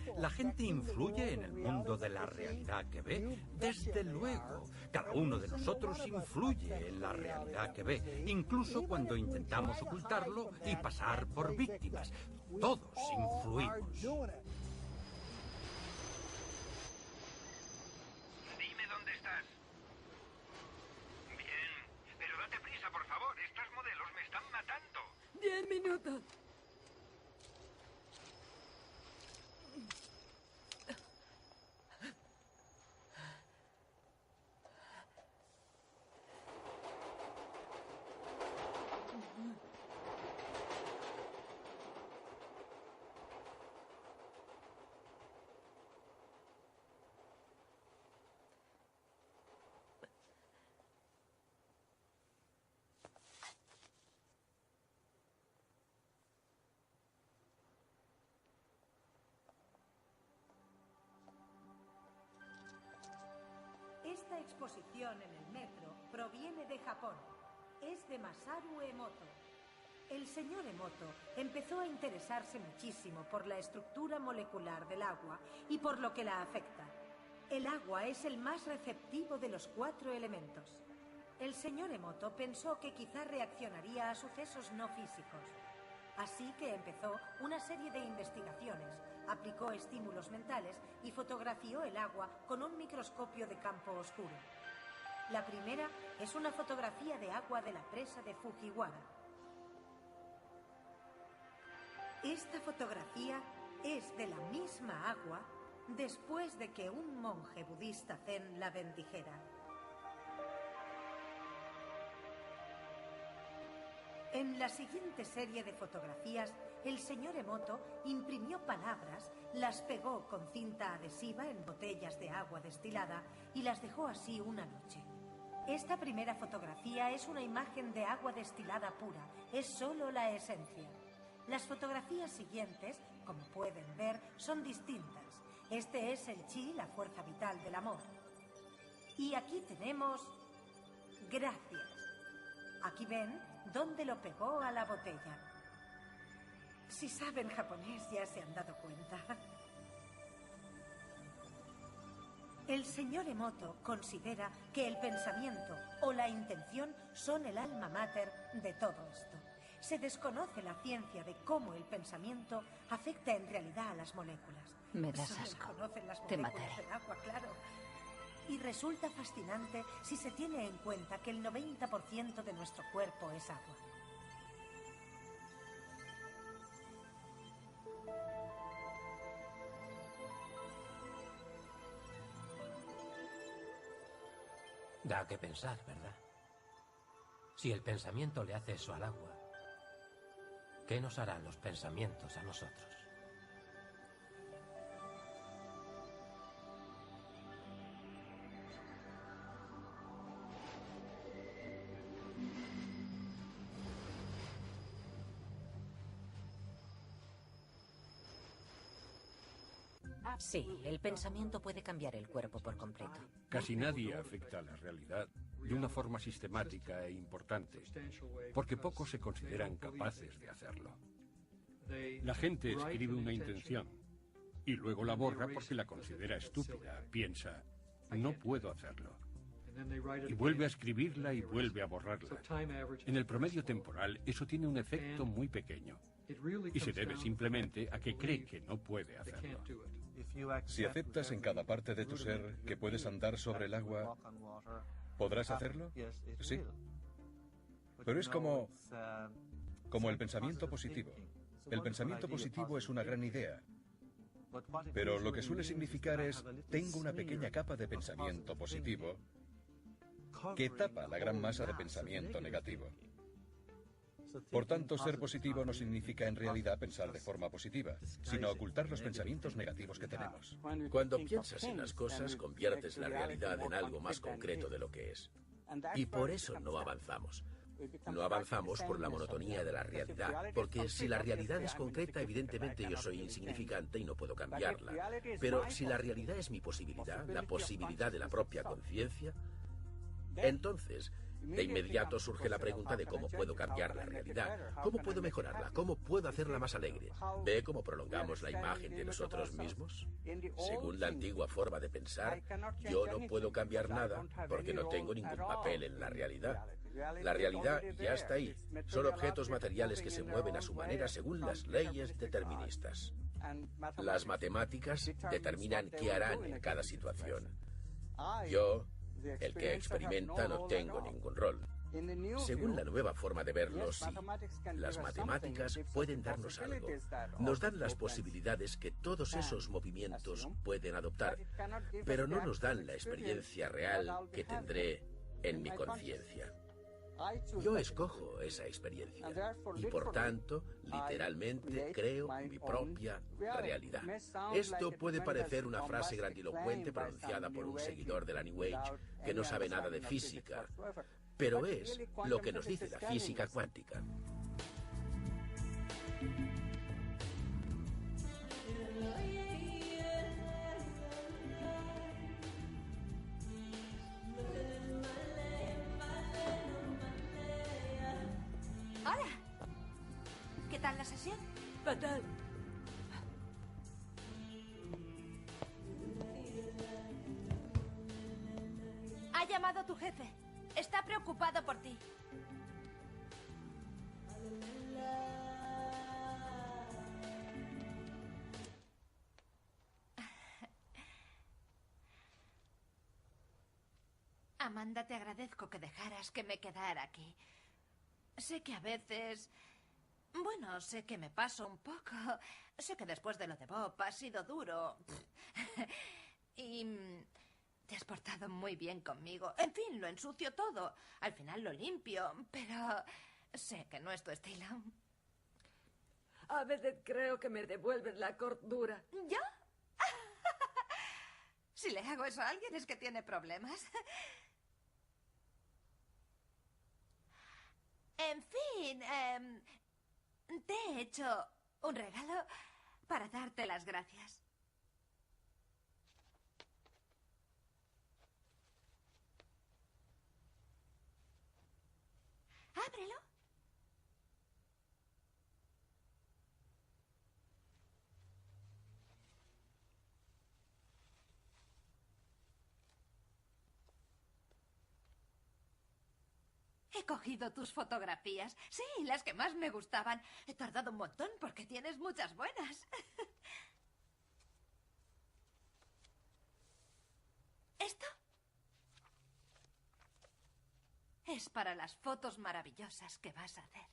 S11: influye en el mundo de la realidad que ve? Desde luego, cada uno de nosotros influye en la realidad que ve, incluso cuando intentamos ocultarlo y pasar por víctimas. Todos influimos.
S18: Dime dónde estás. Bien, pero date prisa, por favor. Estos modelos me están matando.
S16: 10 minutos.
S19: Esta exposición en el metro proviene de Japón. Es de Masaru Emoto. El señor Emoto empezó a interesarse muchísimo por la estructura molecular del agua y por lo que la afecta. El agua es el más receptivo de los 4 elementos. El señor Emoto pensó que quizá reaccionaría a sucesos no físicos. Así que empezó una serie de investigaciones, aplicó estímulos mentales y fotografió el agua con un microscopio de campo oscuro. La primera es una fotografía de agua de la presa de Fujiwara. Esta fotografía es de la misma agua después de que un monje budista zen la bendijera. En la siguiente serie de fotografías, el señor Emoto imprimió palabras, las pegó con cinta adhesiva en botellas de agua destilada y las dejó así una noche. Esta primera fotografía es una imagen de agua destilada pura, es solo la esencia. Las fotografías siguientes, como pueden ver, son distintas. Este es el chi, la fuerza vital del amor. Y aquí tenemos gracias. Aquí ven dónde lo pegó a la botella. Si saben japonés ya se han dado cuenta. El señor Emoto considera que el pensamiento o la intención son el alma mater de todo esto. Se desconoce la ciencia de cómo el pensamiento afecta en realidad a las moléculas.
S8: Me das
S19: Solo
S8: asco.
S19: conocen las
S8: Te
S19: moléculas
S8: mataré.
S19: del agua, claro. Y resulta fascinante si se tiene en cuenta que el 90% de nuestro cuerpo es agua.
S20: Da que pensar, ¿verdad? Si el pensamiento le hace eso al agua, ¿qué nos harán los pensamientos a nosotros?
S8: Sí, el pensamiento puede cambiar el cuerpo por completo.
S9: Casi nadie afecta a la realidad de una forma sistemática e importante, porque pocos se consideran capaces de hacerlo. La gente escribe una intención y luego la borra porque la considera estúpida. Piensa, no puedo hacerlo. Y vuelve a escribirla y vuelve a borrarla. En el promedio temporal eso tiene un efecto muy pequeño y se debe simplemente a que cree que no puede hacerlo.
S21: Si aceptas en cada parte de tu ser que puedes andar sobre el agua, ¿Podrás hacerlo? Sí. Pero es como el pensamiento positivo. El pensamiento positivo es una gran idea. Pero lo que suele significar es, tengo una pequeña capa de pensamiento positivo que tapa la gran masa de pensamiento negativo. Por tanto, ser positivo no significa en realidad pensar de forma positiva, sino ocultar los pensamientos negativos que tenemos.
S10: Cuando piensas en las cosas, conviertes la realidad en algo más concreto de lo que es. Y por eso no avanzamos. No avanzamos por la monotonía de la realidad, porque si la realidad es concreta, evidentemente yo soy insignificante y no puedo cambiarla. Pero si la realidad es mi posibilidad, la posibilidad de la propia conciencia, entonces, de inmediato surge la pregunta de cómo puedo cambiar la realidad, cómo puedo mejorarla, cómo puedo hacerla más alegre. ¿Ve cómo prolongamos la imagen de nosotros mismos? Según la antigua forma de pensar, yo no puedo cambiar nada porque no tengo ningún papel en la realidad. La realidad ya está ahí. Son objetos materiales que se mueven a su manera según las leyes deterministas. Las matemáticas determinan qué harán en cada situación. Yo, el que experimenta, no tengo ningún rol. Según la nueva forma de verlo, sí, las matemáticas pueden darnos algo. Nos dan las posibilidades que todos esos movimientos pueden adoptar, pero no nos dan la experiencia real que tendré en mi conciencia. Yo escojo esa experiencia y por tanto, literalmente, creo mi propia realidad. Esto puede parecer una frase grandilocuente pronunciada por un seguidor de la New Age que no sabe nada de física, pero es lo que nos dice la física cuántica.
S14: Hola. ¿Qué tal la sesión?
S16: Fatal.
S14: Ha llamado tu jefe. Está preocupado por ti. Amanda, te agradezco que dejaras que me quedara aquí. Sé que a veces... Bueno, sé que me paso un poco. Sé que después de lo de Bob ha sido duro. Y te has portado muy bien conmigo. En fin, lo ensucio todo. Al final lo limpio, pero sé que no es tu estilo.
S16: A veces creo que me devuelven la cordura.
S14: ¿Yo? Si le hago eso a alguien es que tiene problemas. En fin, te he hecho un regalo para darte las gracias. Ábrelo. He cogido tus fotografías. Sí, las que más me gustaban. He tardado un montón porque tienes muchas buenas. ¿Esto? Es para las fotos maravillosas que vas a hacer.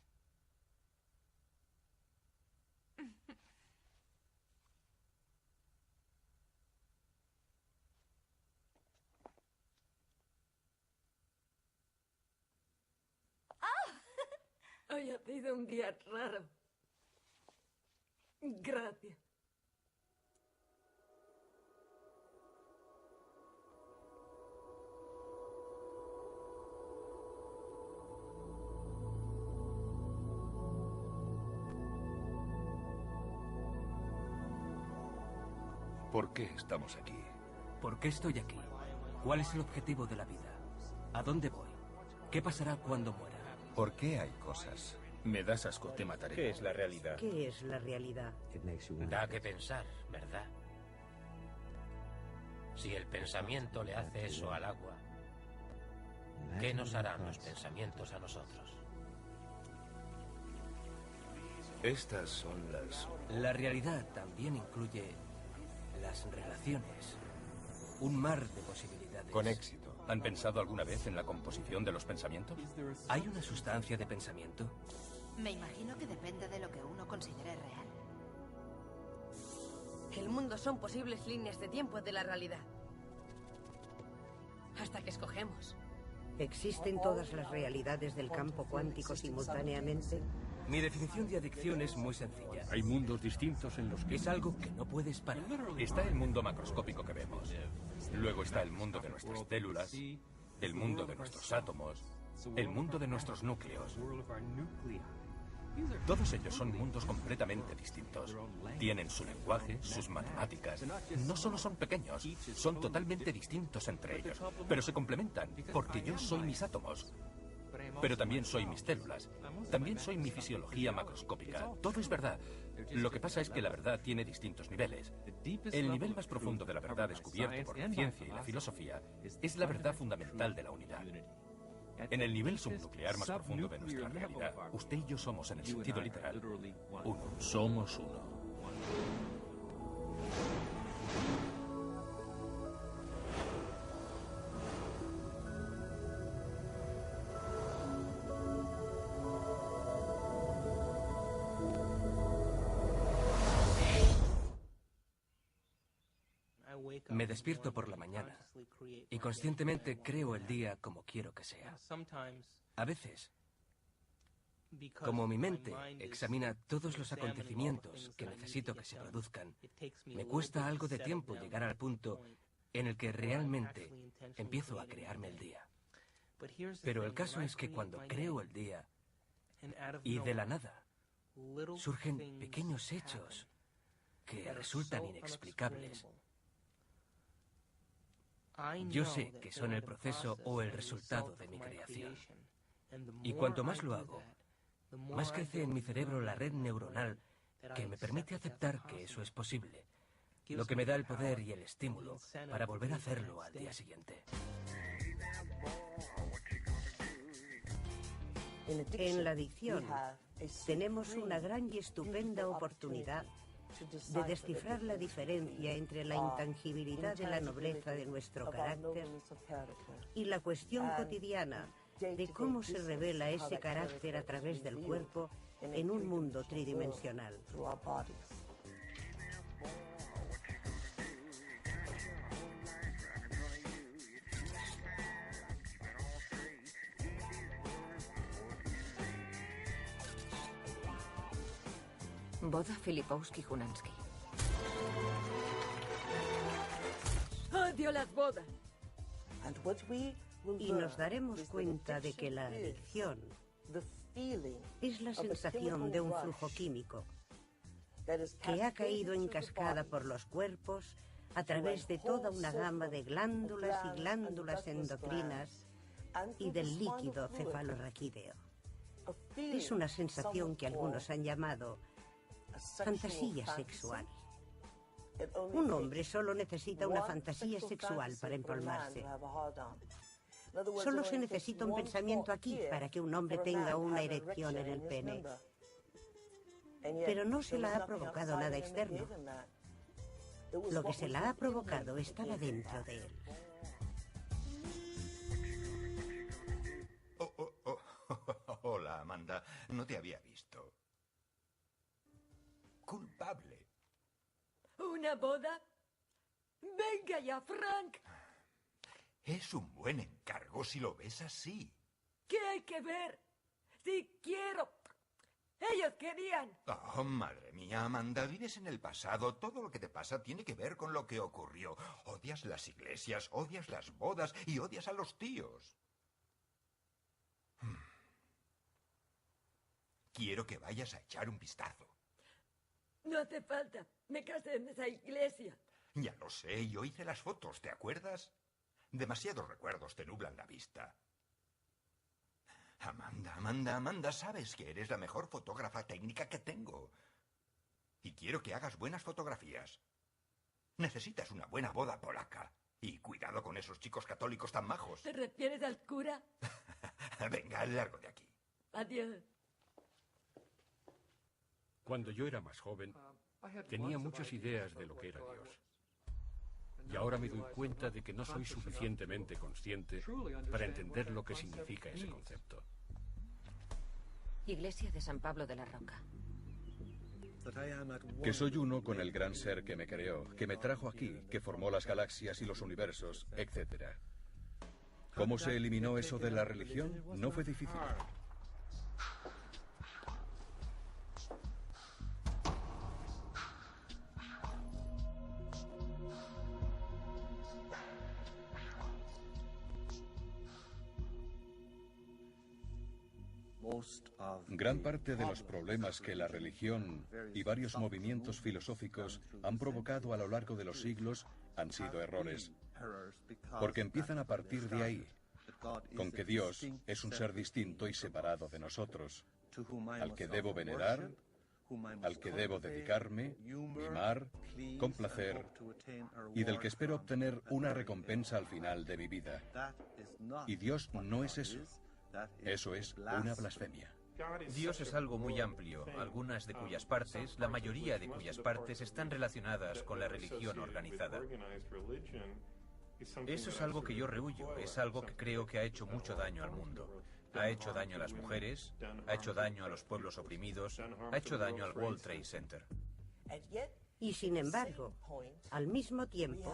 S16: Hoy ha sido un día raro. Gracias.
S3: ¿Por qué estamos aquí?
S12: ¿Por qué estoy aquí? ¿Cuál es el objetivo de la vida? ¿A dónde voy? ¿Qué pasará cuando muera?
S13: ¿Por qué hay cosas?
S1: Me das asco, te mataré.
S2: ¿Qué es la realidad?
S7: ¿Qué es la realidad?
S20: Da que pensar, ¿verdad? Si el pensamiento le hace eso al agua, ¿qué nos harán los pensamientos a nosotros?
S3: Estas son las...
S12: La realidad también incluye las relaciones. Un mar de posibilidades.
S13: Con éxito.
S5: ¿Han pensado alguna vez en la composición de los pensamientos?
S12: ¿Hay una sustancia de pensamiento?
S14: Me imagino que depende de lo que uno considere real.
S15: El mundo son posibles líneas de tiempo de la realidad. Hasta que escogemos.
S7: ¿Existen todas las realidades del campo cuántico simultáneamente?
S12: Mi definición de adicción es muy sencilla.
S9: Hay mundos distintos en los que...
S12: Es algo que no puedes parar.
S5: Está el mundo macroscópico que vemos. Luego está el mundo de nuestras células, el mundo de nuestros átomos, el mundo de nuestros núcleos. Todos ellos son mundos completamente distintos. Tienen su lenguaje, sus matemáticas. No solo son pequeños, son totalmente distintos entre ellos, pero se complementan, porque yo soy mis átomos. Pero también soy mis células. También soy mi fisiología macroscópica. Todo es verdad. Lo que pasa es que la verdad tiene distintos niveles. El nivel más profundo de la verdad descubierto por la ciencia y la filosofía es la verdad fundamental de la unidad. En el nivel subnuclear más profundo de nuestra realidad, usted y yo somos, en el sentido literal, uno.
S1: Somos uno.
S12: Me despierto por la mañana y conscientemente creo el día como quiero que sea. A veces, como mi mente examina todos los acontecimientos que necesito que se produzcan, me cuesta algo de tiempo llegar al punto en el que realmente empiezo a crearme el día. Pero el caso es que cuando creo el día y de la nada surgen pequeños hechos que resultan inexplicables, yo sé que son el proceso o el resultado de mi creación. Y cuanto más lo hago, más crece en mi cerebro la red neuronal que me permite aceptar que eso es posible, lo que me da el poder y el estímulo para volver a hacerlo al día siguiente.
S7: En la adicción tenemos una gran y estupenda oportunidad de descifrar la diferencia entre la intangibilidad de la nobleza de nuestro carácter y la cuestión cotidiana de cómo se revela ese carácter a través del cuerpo en un mundo tridimensional.
S8: Boda Filipowski-Hunansky.
S16: ¡Odio las bodas!
S7: Y nos daremos cuenta de que la adicción es la sensación de un flujo químico que ha caído en cascada por los cuerpos a través de toda una gama de glándulas y glándulas endocrinas y del líquido cefalorraquídeo. Es una sensación que algunos han llamado fantasía sexual. Un hombre solo necesita una fantasía sexual para empalmarse. Solo se necesita un pensamiento aquí para que un hombre tenga una erección en el pene. Pero no se la ha provocado nada externo. Lo que se la ha provocado estaba dentro de él.
S4: Hola, Amanda. No te había visto. Culpable.
S16: ¿Una boda? ¡Venga ya, Frank!
S4: Es un buen encargo si lo ves así.
S16: ¿Qué hay que ver? Si quiero. Ellos querían.
S4: Oh, madre mía, Amanda, vives en el pasado. Todo lo que te pasa tiene que ver con lo que ocurrió. Odias las iglesias, odias las bodas y odias a los tíos. Quiero que vayas a echar un vistazo.
S16: No hace falta. Me casé en esa iglesia.
S4: Ya lo sé, yo hice las fotos, ¿te acuerdas? Demasiados recuerdos te nublan la vista. Amanda, sabes que eres la mejor fotógrafa técnica que tengo. Y quiero que hagas buenas fotografías. Necesitas una buena boda polaca. Y cuidado con esos chicos católicos tan majos.
S16: ¿Te refieres al cura?
S4: Venga, largo de aquí.
S16: Adiós.
S9: Cuando yo era más joven, tenía muchas ideas de lo que era Dios. Y ahora me doy cuenta de que no soy suficientemente consciente para entender lo que significa ese concepto.
S8: Iglesia de San Pablo de la Roca.
S21: Que soy uno con el gran ser que me creó, que me trajo aquí, que formó las galaxias y los universos, etc. ¿Cómo se eliminó eso de la religión? No fue difícil. Gran parte de los problemas que la religión y varios movimientos filosóficos han provocado a lo largo de los siglos han sido errores, porque empiezan a partir de ahí, con que Dios es un ser distinto y separado de nosotros, al que debo venerar, al que debo dedicarme, mimar, complacer y del que espero obtener una recompensa al final de mi vida. Y Dios no es eso. Eso es una blasfemia.
S2: Dios es algo muy amplio, algunas de cuyas partes, la mayoría de cuyas partes, están relacionadas con la religión organizada. Eso es algo que yo rehuyo, es algo que creo que ha hecho mucho daño al mundo. Ha hecho daño a las mujeres, ha hecho daño a los pueblos oprimidos, ha hecho daño al World Trade Center.
S7: Y sin embargo, al mismo tiempo,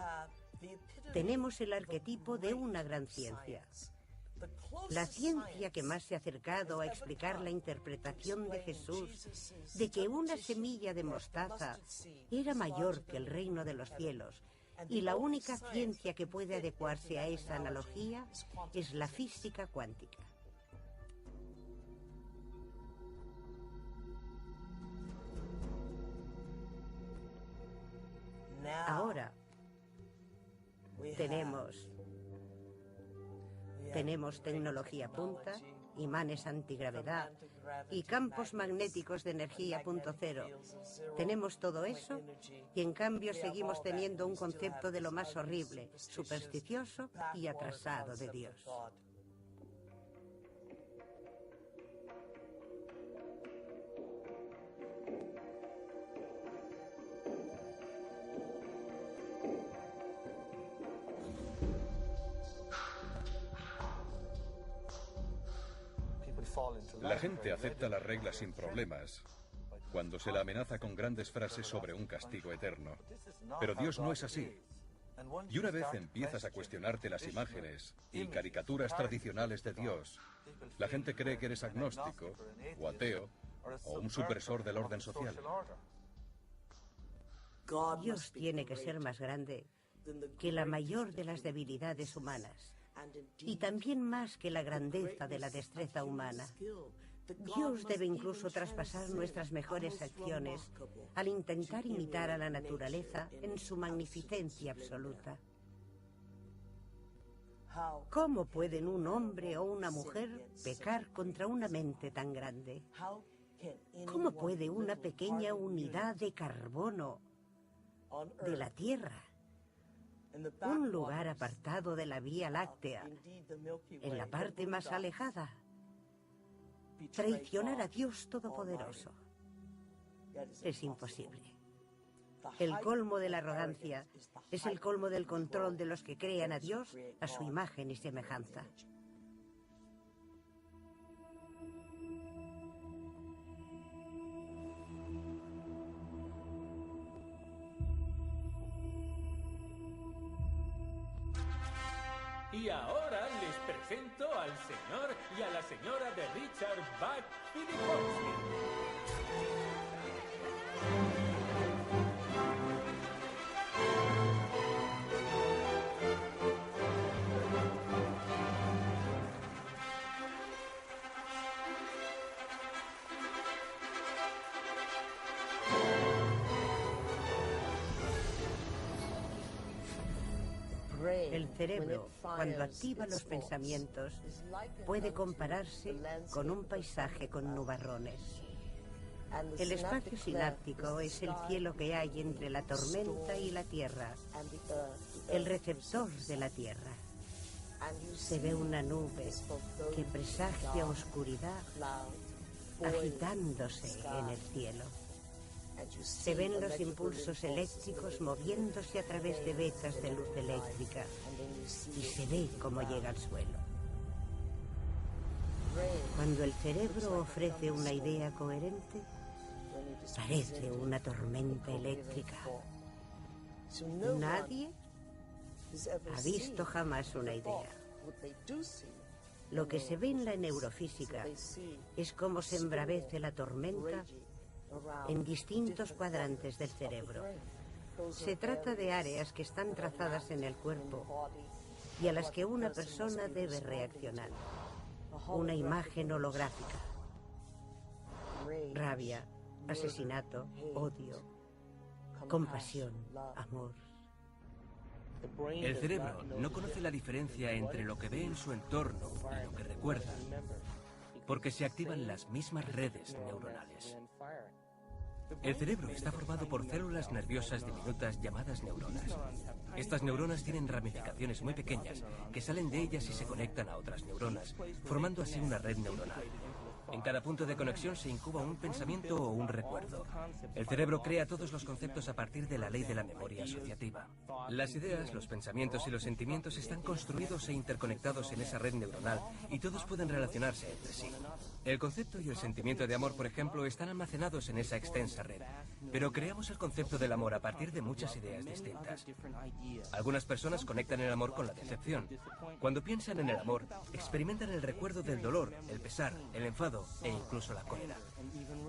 S7: tenemos el arquetipo de una gran ciencia. La ciencia que más se ha acercado a explicar la interpretación de Jesús de que una semilla de mostaza era mayor que el reino de los cielos, y la única ciencia que puede adecuarse a esa analogía es la física cuántica. Ahora tenemos tecnología punta, imanes antigravedad y campos magnéticos de energía punto cero. Tenemos todo eso y en cambio seguimos teniendo un concepto de lo más horrible, supersticioso y atrasado de Dios.
S21: La gente acepta las reglas sin problemas cuando se la amenaza con grandes frases sobre un castigo eterno. Pero Dios no es así. Y una vez empiezas a cuestionarte las imágenes y caricaturas tradicionales de Dios, la gente cree que eres agnóstico, o ateo, o un supresor del orden social.
S7: Dios tiene que ser más grande que la mayor de las debilidades humanas, y también más que la grandeza de la destreza humana. Dios debe incluso traspasar nuestras mejores acciones al intentar imitar a la naturaleza en su magnificencia absoluta. ¿Cómo pueden un hombre o una mujer pecar contra una mente tan grande? ¿Cómo puede una pequeña unidad de carbono de la Tierra, un lugar apartado de la Vía Láctea, en la parte más alejada, traicionar a Dios Todopoderoso? Es imposible. El colmo de la arrogancia es el colmo del control de los que crean a Dios a su imagen y semejanza.
S17: Y ahora les presento al señor y a la señora de Richard Bach Filipowski.
S7: El cerebro, cuando activa los pensamientos, puede compararse con un paisaje con nubarrones. El espacio sináptico es el cielo que hay entre la tormenta y la tierra, el receptor de la tierra. Se ve una nube que presagia oscuridad agitándose en el cielo. Se ven los impulsos eléctricos moviéndose a través de vetas de luz eléctrica y se ve cómo llega al suelo. Cuando el cerebro ofrece una idea coherente, parece una tormenta eléctrica. Nadie ha visto jamás una idea. Lo que se ve en la neurofísica es cómo se embravece la tormenta en distintos cuadrantes del cerebro. Se trata de áreas que están trazadas en el cuerpo y a las que una persona debe reaccionar. Una imagen holográfica. Rabia, asesinato, odio, compasión, amor.
S12: El cerebro no conoce la diferencia entre lo que ve en su entorno y lo que recuerda, porque se activan las mismas redes neuronales. El cerebro está formado por células nerviosas diminutas llamadas neuronas. Estas neuronas tienen ramificaciones muy pequeñas que salen de ellas y se conectan a otras neuronas, formando así una red neuronal. En cada punto de conexión se incuba un pensamiento o un recuerdo. El cerebro crea todos los conceptos a partir de la ley de la memoria asociativa. Las ideas, los pensamientos y los sentimientos están construidos e interconectados en esa red neuronal y todos pueden relacionarse entre sí. El concepto y el sentimiento de amor, por ejemplo, están almacenados en esa extensa red. Pero creamos el concepto del amor a partir de muchas ideas distintas. Algunas personas conectan el amor con la decepción. Cuando piensan en el amor, experimentan el recuerdo del dolor, el pesar, el enfado e incluso la cólera.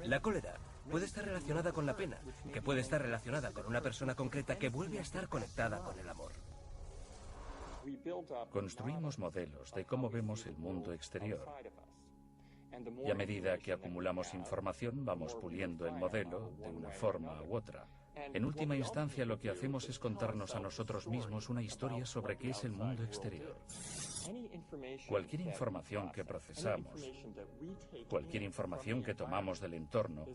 S12: La cólera puede estar relacionada con la pena, que puede estar relacionada con una persona concreta que vuelve a estar conectada con el amor.
S6: Construimos modelos de cómo vemos el mundo exterior. Y a medida que acumulamos información, vamos puliendo el modelo de una forma u otra. En última instancia, lo que hacemos es contarnos a nosotros mismos una historia sobre qué es el mundo exterior. Cualquier información que procesamos, cualquier información que tomamos del entorno,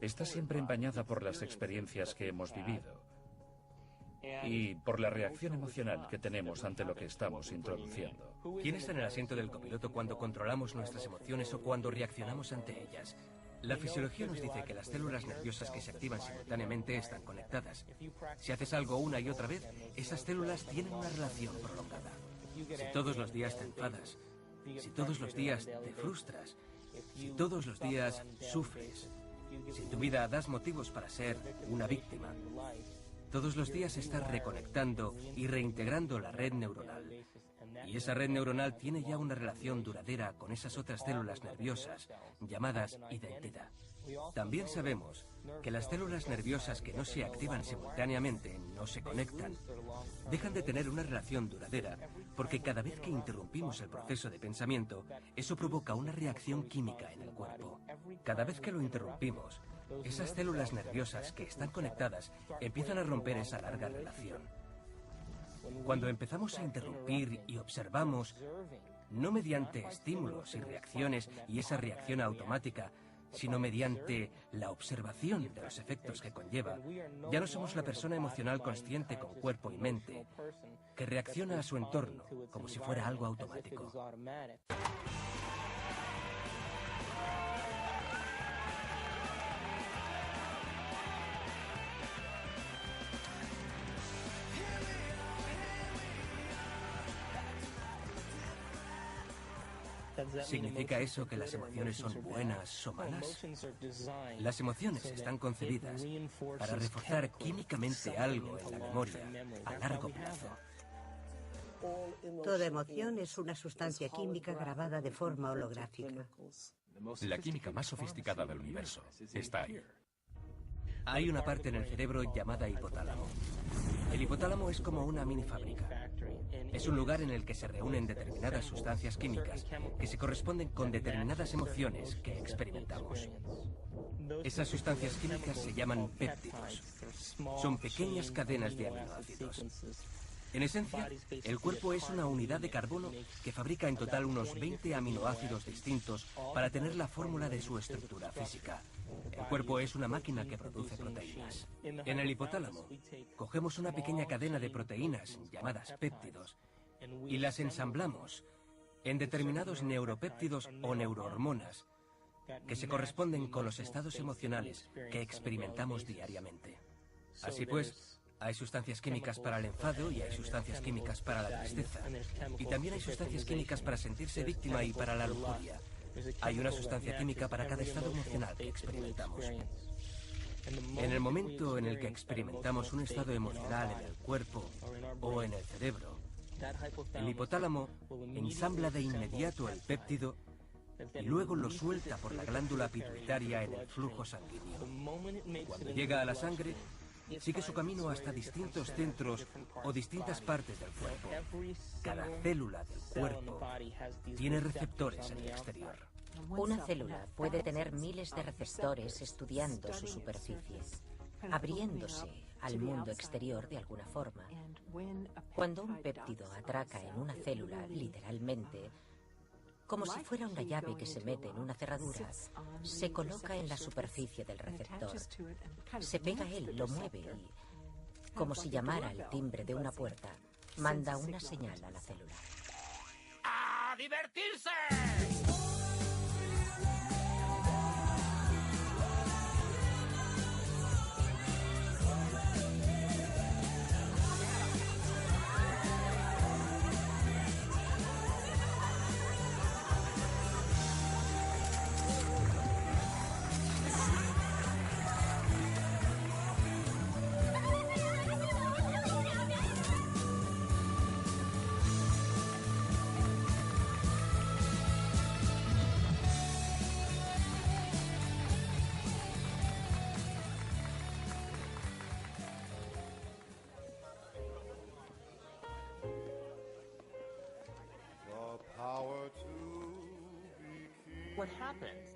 S6: está siempre empañada por las experiencias que hemos vivido y por la reacción emocional que tenemos ante lo que estamos introduciendo.
S12: ¿Quién está en el asiento del copiloto cuando controlamos nuestras emociones o cuando reaccionamos ante ellas? La fisiología nos dice que las células nerviosas que se activan simultáneamente están conectadas. Si haces algo una y otra vez, esas células tienen una relación prolongada. Si todos los días te enfadas, si todos los días te frustras, si todos los días sufres, si en tu vida das motivos para ser una víctima, todos los días estás reconectando y reintegrando la red neuronal. Y esa red neuronal tiene ya una relación duradera con esas otras células nerviosas llamadas identidad. También sabemos que las células nerviosas que no se activan simultáneamente, no se conectan, dejan de tener una relación duradera porque cada vez que interrumpimos el proceso de pensamiento, eso provoca una reacción química en el cuerpo. Cada vez que lo interrumpimos, esas células nerviosas que están conectadas empiezan a romper esa larga relación. Cuando empezamos a interrumpir y observamos, no mediante estímulos y reacciones y esa reacción automática, sino mediante la observación de los efectos que conlleva, ya no somos la persona emocional consciente con cuerpo y mente, que reacciona a su entorno como si fuera algo automático. ¿Significa eso que las emociones son buenas o malas? Las emociones están concebidas para reforzar químicamente algo en la memoria a largo plazo.
S7: Toda emoción es una sustancia química grabada de forma holográfica.
S5: La química más sofisticada del universo está ahí.
S12: Hay una parte en el cerebro llamada hipotálamo. El hipotálamo es como una mini fábrica. Es un lugar en el que se reúnen determinadas sustancias químicas que se corresponden con determinadas emociones que experimentamos. Esas sustancias químicas se llaman péptidos. Son pequeñas cadenas de aminoácidos. En esencia, el cuerpo es una unidad de carbono que fabrica en total unos 20 aminoácidos distintos para tener la fórmula de su estructura física. El cuerpo es una máquina que produce proteínas. En el hipotálamo, cogemos una pequeña cadena de proteínas llamadas péptidos y las ensamblamos en determinados neuropéptidos o neurohormonas que se corresponden con los estados emocionales que experimentamos diariamente. Así pues, hay sustancias químicas para el enfado y hay sustancias químicas para la tristeza. Y también hay sustancias químicas para sentirse víctima y para la lujuria. Hay una sustancia química para cada estado emocional que experimentamos. En el momento en el que experimentamos un estado emocional en el cuerpo o en el cerebro, el hipotálamo ensambla de inmediato el péptido y luego lo suelta por la glándula pituitaria en el flujo sanguíneo. Cuando llega a la sangre, sigue su camino hasta distintos centros o distintas partes del cuerpo. Cada célula del cuerpo tiene receptores en el exterior.
S8: Una célula puede tener miles de receptores estudiando su superficie, abriéndose al mundo exterior de alguna forma. Cuando un péptido atraca en una célula, literalmente, como si fuera una llave que se mete en una cerradura, se coloca en la superficie del receptor. Se pega a él, lo mueve y, como si llamara al timbre de una puerta, manda una señal a la célula.
S18: ¡A divertirse!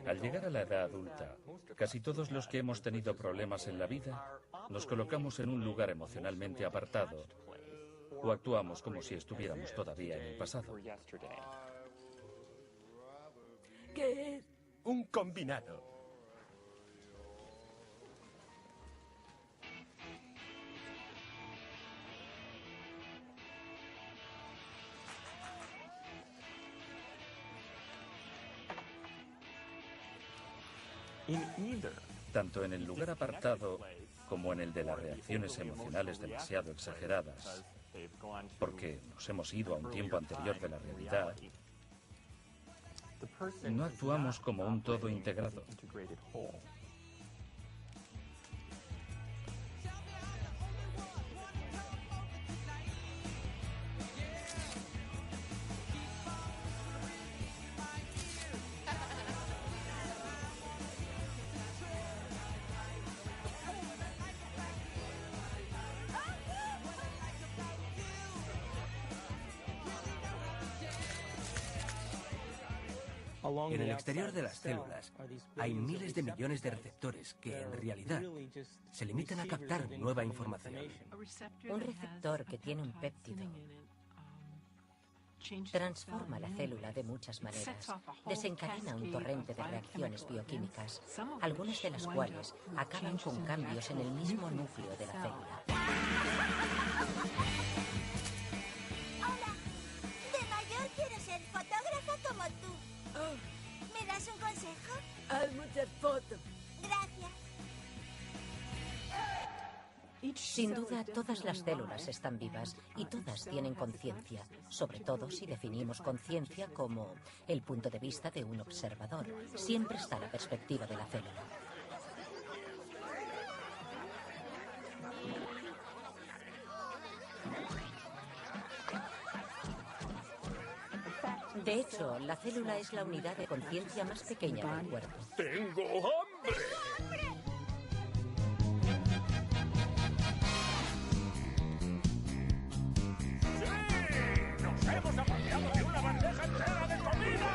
S6: Al llegar a la edad adulta, casi todos los que hemos tenido problemas en la vida nos colocamos en un lugar emocionalmente apartado o actuamos como si estuviéramos todavía en el pasado.
S16: ¿Qué es?
S17: Un combinado.
S6: Tanto en el lugar apartado como en el de las reacciones emocionales demasiado exageradas, porque nos hemos ido a un tiempo anterior de la realidad, no actuamos como un todo integrado.
S12: En el exterior de las células hay miles de millones de receptores que, en realidad, se limitan a captar nueva información.
S8: Un receptor que tiene un péptido transforma la célula de muchas maneras, desencadena un torrente de reacciones bioquímicas, algunas de las cuales acaban con cambios en el mismo núcleo de la célula.
S11: Hola, de mayor quiero ser fotógrafa como tú. ¿Me das un consejo?
S16: Haz muchas fotos.
S11: Gracias.
S8: Sin duda, todas las células están vivas y todas tienen conciencia, sobre todo si definimos conciencia como el punto de vista de un observador. Siempre está la perspectiva de la célula. De hecho, la célula es la unidad de conciencia más pequeña del cuerpo.
S18: ¡Tengo hambre! ¡Sí! ¡Nos hemos apropiado de una bandeja entera de comida!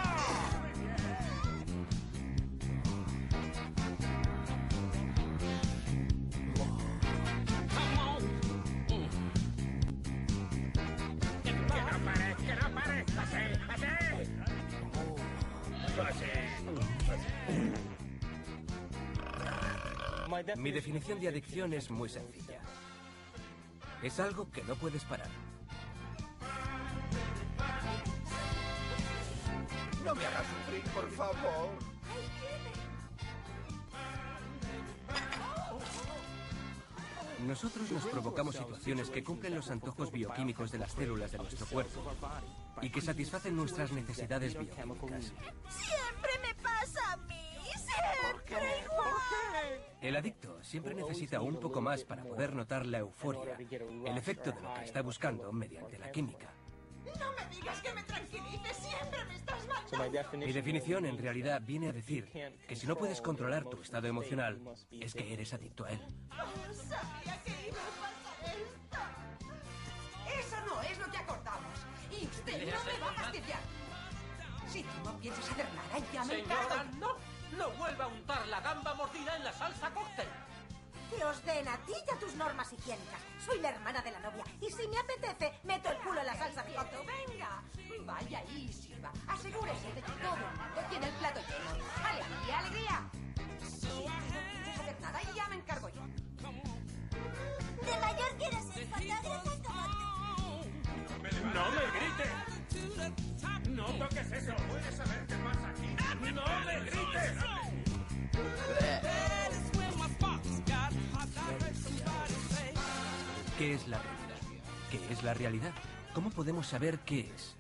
S18: ¡Que no pare!
S12: Mi definición de adicción es muy sencilla. Es algo que no puedes parar.
S4: No me hagas sufrir, por favor.
S11: Ay,
S12: Nosotros nos provocamos situaciones que cumplen los antojos bioquímicos de las células de nuestro cuerpo y que satisfacen nuestras necesidades bioquímicas.
S11: Siempre me pasa a mí. Siempre igual.
S12: El adicto siempre necesita un poco más para poder notar la euforia, el efecto de lo que está buscando mediante la química.
S11: No me digas que me tranquilices. Siempre me estás matando.
S12: Mi definición en realidad viene a decir que si no puedes controlar tu estado emocional, es que eres adicto a él.
S11: Sabía que iba a pasar esto.
S19: Eso no es lo que acordamos. Y usted no me va a fastidiar. Si tú no piensas hacer nada, ya me encargo.
S20: Señora, no. No vuelva a untar la gamba mordida en la salsa cóctel.
S19: Que os den a ti y a tus normas higiénicas. Soy la hermana de la novia. Y si me apetece, meto el culo en la salsa de cóctel. Venga. Vaya ahí, sirva. Asegúrese de que todo el mundo tiene el plato lleno. ¡Alegría, alegría! Si tú no piensas hacer nada, ya me encargo yo.
S11: De mayor quiero ser fotógrafa como tú.
S18: ¡No me grites! ¡No toques eso! ¿Puedes saber qué pasa aquí? ¡No me grites!
S12: ¿Qué es la realidad? ¿Qué es la realidad? ¿Cómo podemos saber qué es?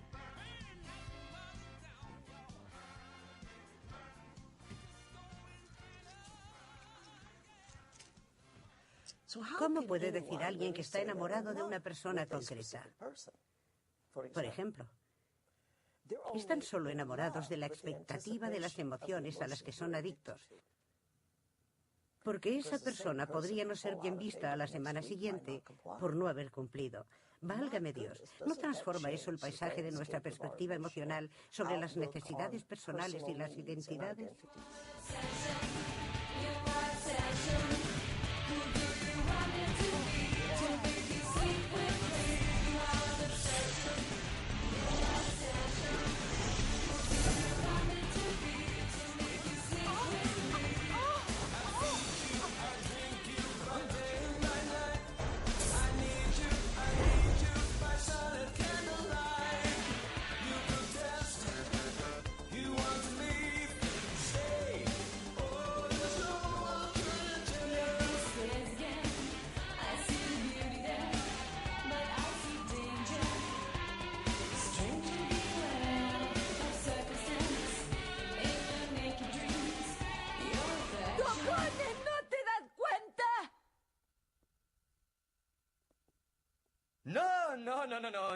S7: ¿Cómo puede decir alguien que está enamorado de una persona concreta? Por ejemplo, están solo enamorados de la expectativa de las emociones a las que son adictos. Porque esa persona podría no ser bien vista a la semana siguiente por no haber cumplido. Válgame Dios, ¿no transforma eso el paisaje de nuestra perspectiva emocional sobre las necesidades personales y las identidades?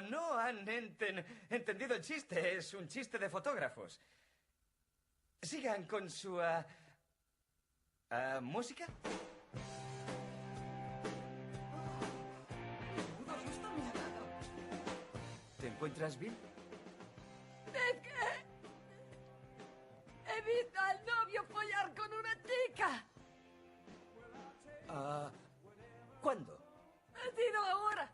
S22: No han entendido el chiste. Es un chiste de fotógrafos. Sigan con su... ¿música? ¿Te encuentras bien?
S16: Es que... he visto al novio follar con una chica.
S22: ¿Cuándo?
S16: Ha sido ahora.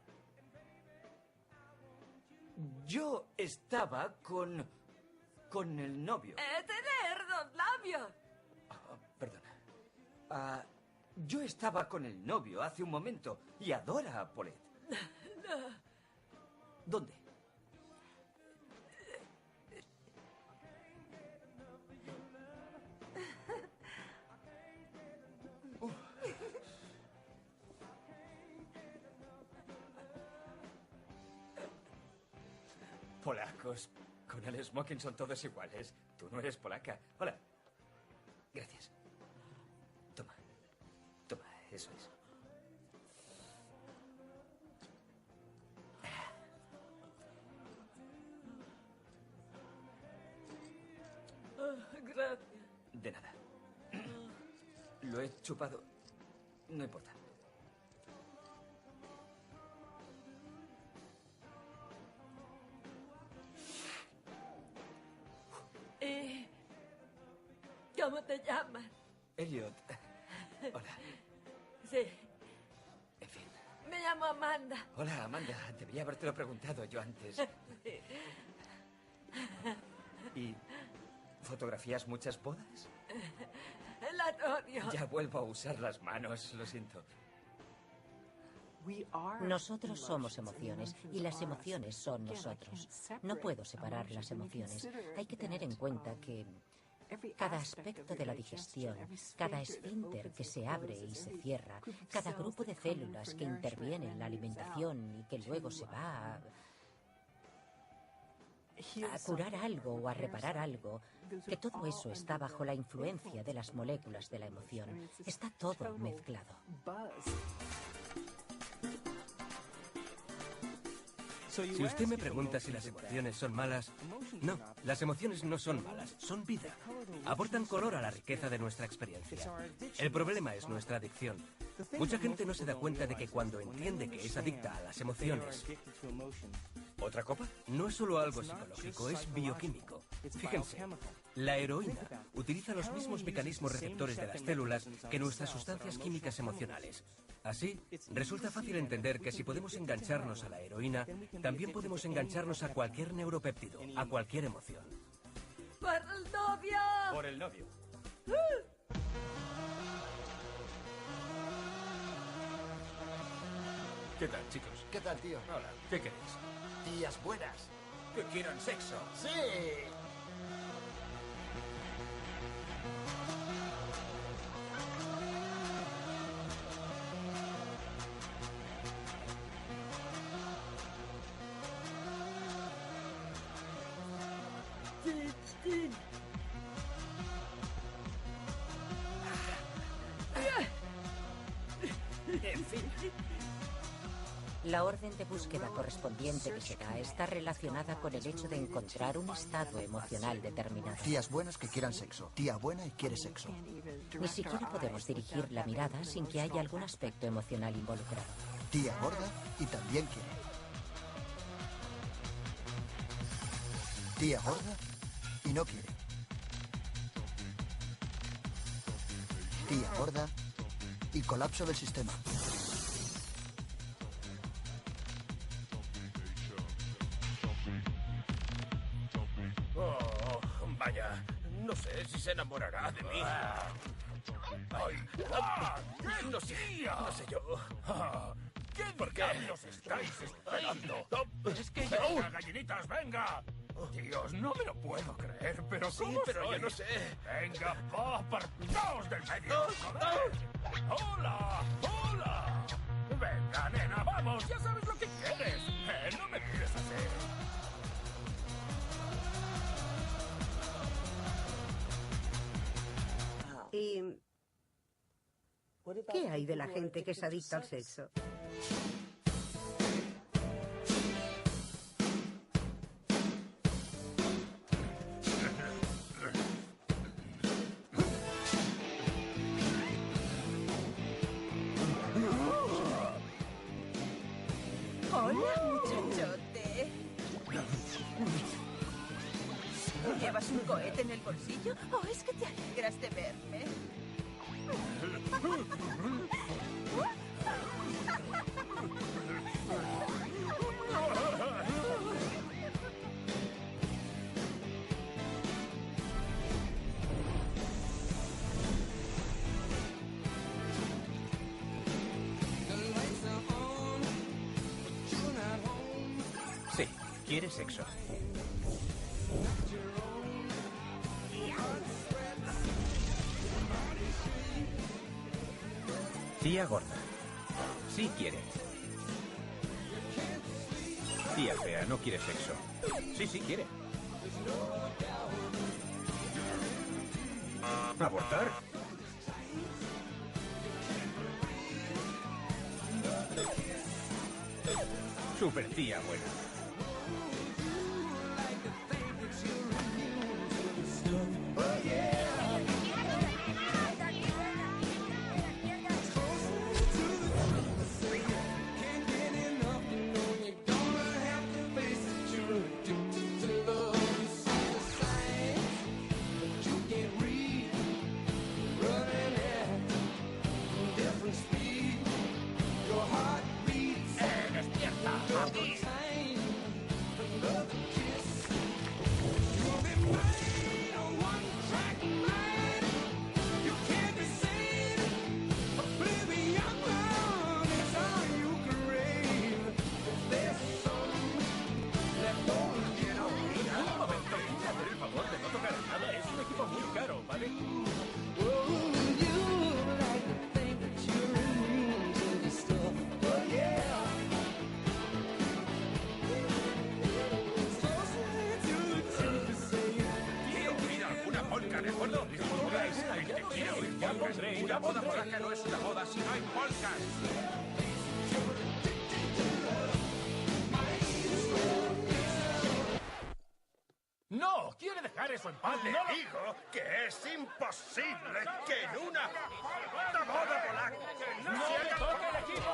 S22: Yo estaba con el novio.
S16: Tener dos labios.
S22: Perdona. Yo estaba con el novio hace un momento y adora a Paulette.
S16: No.
S22: ¿Dónde? Polacos. Con el smoking son todos iguales. Tú no eres polaca. Hola. Gracias. Toma. Toma, eso es.
S16: Gracias.
S22: De nada. Lo he chupado. No importa.
S16: ¿Cómo te llamas?
S22: Elliot. Hola.
S16: Sí.
S22: En fin.
S16: Me llamo Amanda.
S22: Hola, Amanda. Debería habértelo preguntado yo antes. ¿Y fotografías muchas bodas?
S16: La odio.
S22: Ya vuelvo a usar las manos, lo siento.
S8: Nosotros somos emociones y las emociones son nosotros. No puedo separar las emociones. Hay que tener en cuenta que Cada aspecto de la digestión, cada esfínter que se abre y se cierra, cada grupo de células que interviene en la alimentación y que luego se va a curar algo o a reparar algo, que todo eso está bajo la influencia de las moléculas de la emoción. Está todo mezclado.
S12: Si usted me pregunta si las emociones son malas, no, las emociones no son malas, son vida. Aportan color a la riqueza de nuestra experiencia. El problema es nuestra adicción. Mucha gente no se da cuenta de que cuando entiende que es adicta a las emociones... ¿Otra copa? No es solo algo psicológico, es bioquímico. Fíjense, la heroína utiliza los mismos mecanismos receptores de las células que nuestras sustancias químicas emocionales. Así, resulta fácil entender que si podemos engancharnos a la heroína, también podemos engancharnos a cualquier neuropéptido, a cualquier emoción.
S16: ¡Por el novio!
S22: Por el novio.
S21: ¿Qué tal, chicos?
S3: ¿Qué tal, tío?
S21: Hola. ¿Qué queréis?
S3: Tías buenas.
S22: Que quieran sexo.
S3: ¡Sí!
S22: En fin.
S8: La orden de búsqueda correspondiente que se da está relacionada con el hecho de encontrar un estado emocional determinado.
S3: Tías buenas que quieran sexo. Tía buena y quiere sexo.
S8: Ni siquiera podemos dirigir la mirada sin que haya algún aspecto emocional involucrado.
S3: Tía gorda y también quiere. Tía gorda y no quiere. Tía gorda y colapso del sistema.
S18: Oh, vaya, no sé si se enamorará de mí. Ay, no sé yo. ¿Por qué los estáis esperando? Es que ya... ¡Gallinitas, venga! Dios, no me lo puedo creer, pero
S22: Sí,
S18: ¿cómo
S22: pero
S18: soy?
S22: yo no sé.
S18: Venga, apartaos del medio, joder. ¡Hola! ¡Hola! Venga, nena, vamos, ya sabes lo que quieres. No me mires así.
S7: ¿Y qué hay de la gente que es adicta al sexo?
S10: Hola, muchachote. ¿Llevas un cohete en el bolsillo o es que te alegras de verme?
S2: Sí, quiere sexo. Tía gorda. Sí quiere. Tía fea no quiere sexo. Sí, sí quiere. ¿Abortar? Super tía buena.
S18: ¡Despierta! ¡Aquí! ¿vale? Quiero oír alguna polka, ¿de acuerdo? Quiero oír polcas. Una boda polaca no es una boda si no hay polcas.
S1: ¡No! ¡Quiere dejar eso en paz!
S18: Le digo que es imposible que en una boda polaca
S1: ¡No le toque el equipo!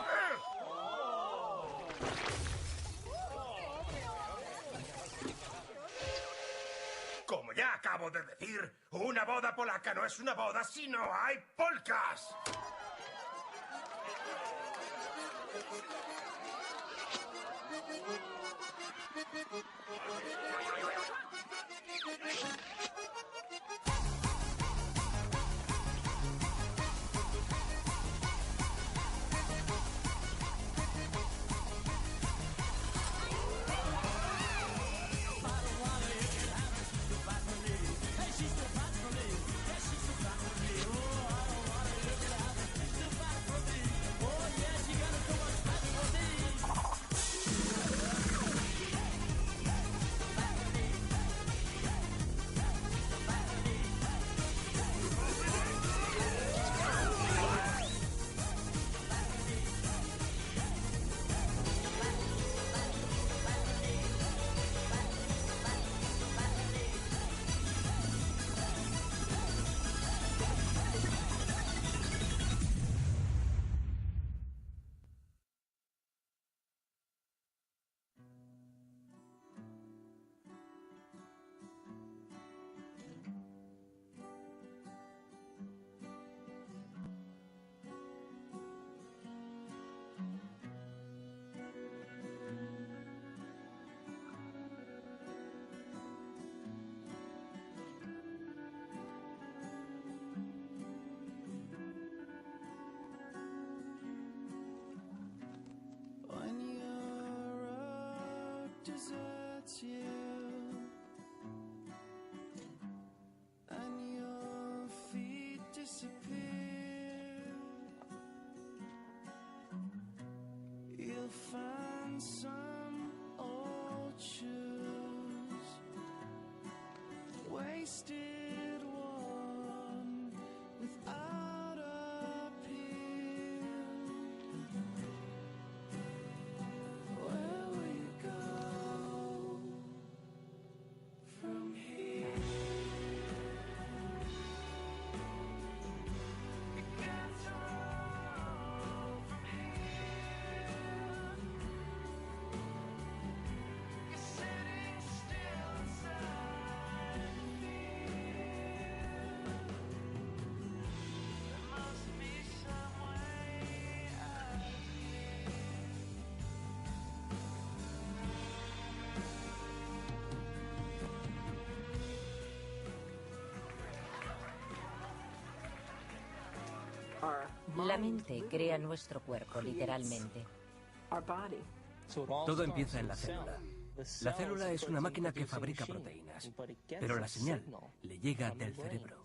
S18: Como ya acabo de decir, una boda polaca no es una boda si no hay polcas.
S13: Deserts you, and your feet disappear. You'll find some old shoes, wasted one without appeal. Where will you go from here? You can't run from here. You're sitting still inside fear. There must be some way out of here.
S8: La mente crea nuestro cuerpo, literalmente.
S12: Todo empieza en la célula. La célula es una máquina que fabrica proteínas, pero la señal le llega del cerebro.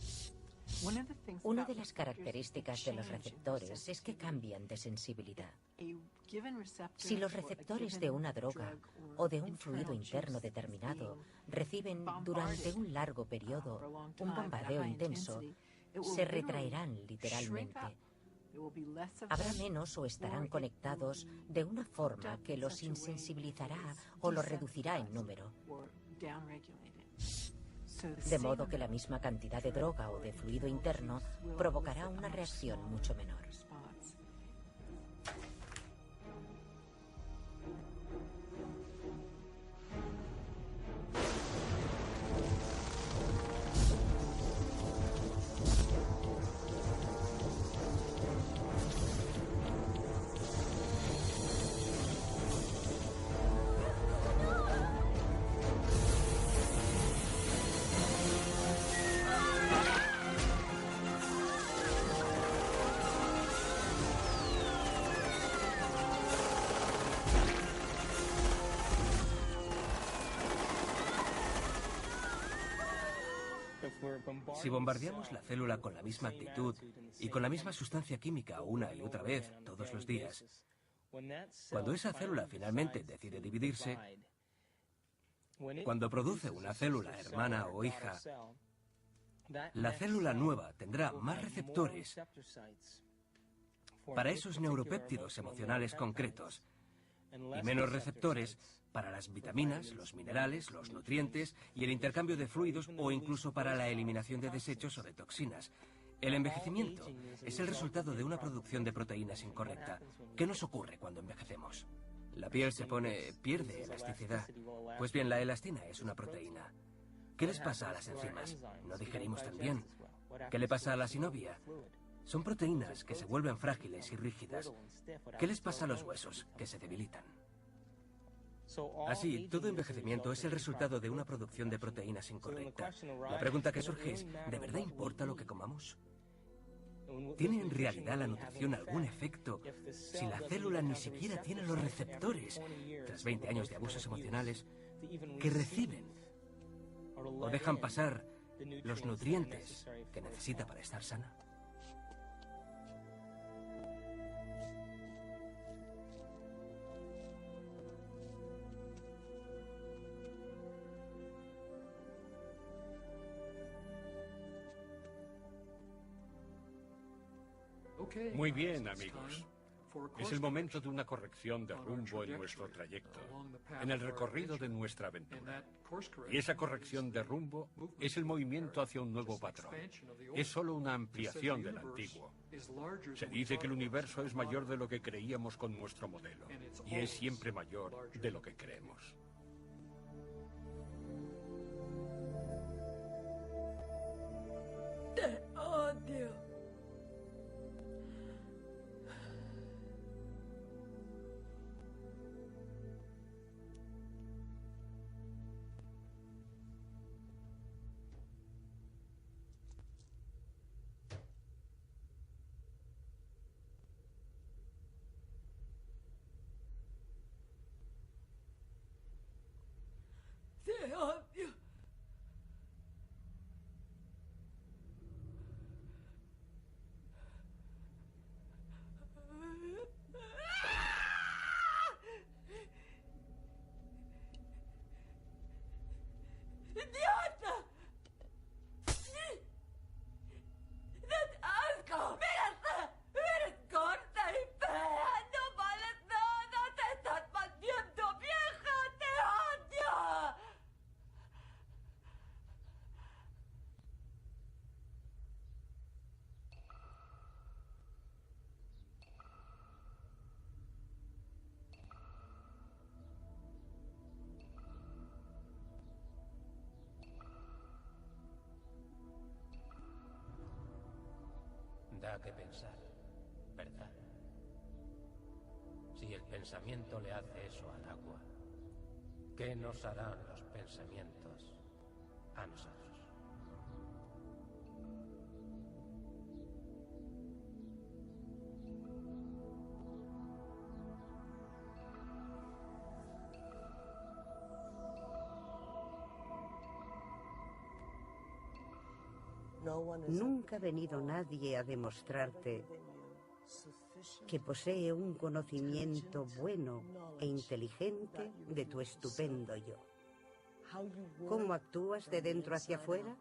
S8: Una de las características de los receptores es que cambian de sensibilidad. Si los receptores de una droga o de un fluido interno determinado reciben durante un largo periodo un bombardeo intenso, se retraerán literalmente. Habrá menos o estarán conectados de una forma que los insensibilizará o los reducirá en número. De modo que la misma cantidad de droga o de fluido interno provocará una reacción mucho menor.
S12: Si bombardeamos la célula con la misma actitud y con la misma sustancia química una y otra vez, todos los días, cuando esa célula finalmente decide dividirse, cuando produce una célula hermana o hija, la célula nueva tendrá más receptores para esos neuropéptidos emocionales concretos y menos receptores para las vitaminas, los minerales, los nutrientes y el intercambio de fluidos o incluso para la eliminación de desechos o de toxinas. El envejecimiento es el resultado de una producción de proteínas incorrecta. ¿Qué nos ocurre cuando envejecemos? La piel pierde elasticidad. Pues bien, la elastina es una proteína. ¿Qué les pasa a las enzimas? ¿No digerimos tan bien? ¿Qué le pasa a la sinovia? Son proteínas que se vuelven frágiles y rígidas. ¿Qué les pasa a los huesos? Que se debilitan. Así, todo envejecimiento es el resultado de una producción de proteínas incorrecta. La pregunta que surge es, ¿de verdad importa lo que comamos? ¿Tiene en realidad la nutrición algún efecto si la célula ni siquiera tiene los receptores, tras 20 años de abusos emocionales, que reciben o dejan pasar los nutrientes que necesita para estar sana?
S9: Muy bien, amigos. Es el momento de una corrección de rumbo en nuestro trayecto, en el recorrido de nuestra aventura. Y esa corrección de rumbo es el movimiento hacia un nuevo patrón. Es solo una ampliación del antiguo. Se dice que el universo es mayor de lo que creíamos con nuestro modelo, y es siempre mayor de lo que creemos.
S16: Te odio. Te odio. ¡Idiota! ¡Das asco! ¡Mírate! ¡Eres corta y fea! ¡No vales nada! ¡Te estás maldiciendo, vieja! ¡Te odio!
S20: Da que pensar, ¿verdad? Si el pensamiento le hace eso al agua, ¿qué nos harán los pensamientos a nosotros?
S7: Nunca ha venido nadie a demostrarte que posee un conocimiento bueno e inteligente de tu estupendo yo. ¿Cómo actúas de dentro hacia afuera?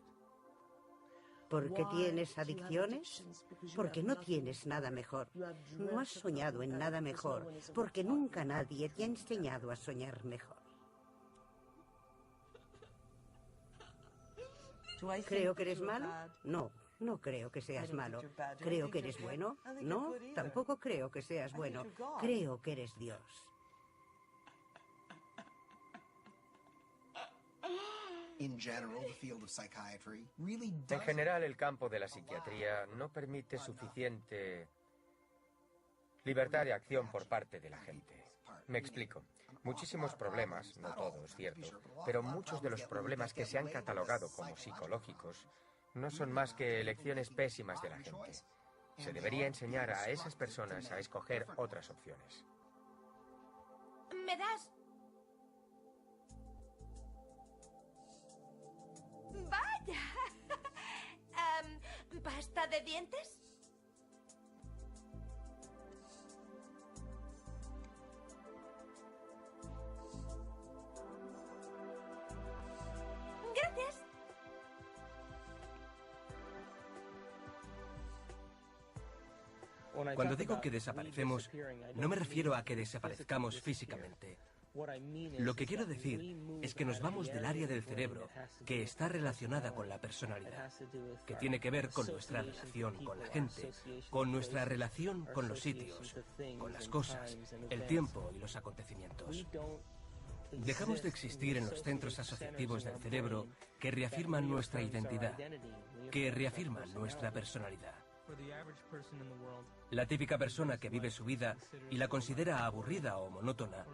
S7: ¿Por qué tienes adicciones? Porque no tienes nada mejor. No has soñado en nada mejor, porque nunca nadie te ha enseñado a soñar mejor. ¿Creo que eres malo? No, no creo que seas malo. ¿Creo que eres bueno? No, tampoco creo que seas bueno. Creo que eres Dios.
S14: En general, el campo de la psiquiatría no permite suficiente libertad de acción por parte de la gente. Me explico. Muchísimos problemas, no todos, cierto, pero muchos de los problemas que se han catalogado como psicológicos no son más que elecciones pésimas de la gente. Se debería enseñar a esas personas a escoger otras opciones.
S11: ¿Me das? ¡Vaya! de dientes? Gracias.
S12: Cuando digo que desaparecemos, no me refiero a que desaparezcamos físicamente. Lo que quiero decir es que nos vamos del área del cerebro que está relacionada con la personalidad, que tiene que ver con nuestra relación con la gente, con nuestra relación con los sitios, con las cosas, el tiempo y los acontecimientos. Dejamos de existir en los centros asociativos del cerebro que reafirman nuestra identidad, que reafirman nuestra personalidad. La típica persona que vive su vida y la considera aburrida o monótona,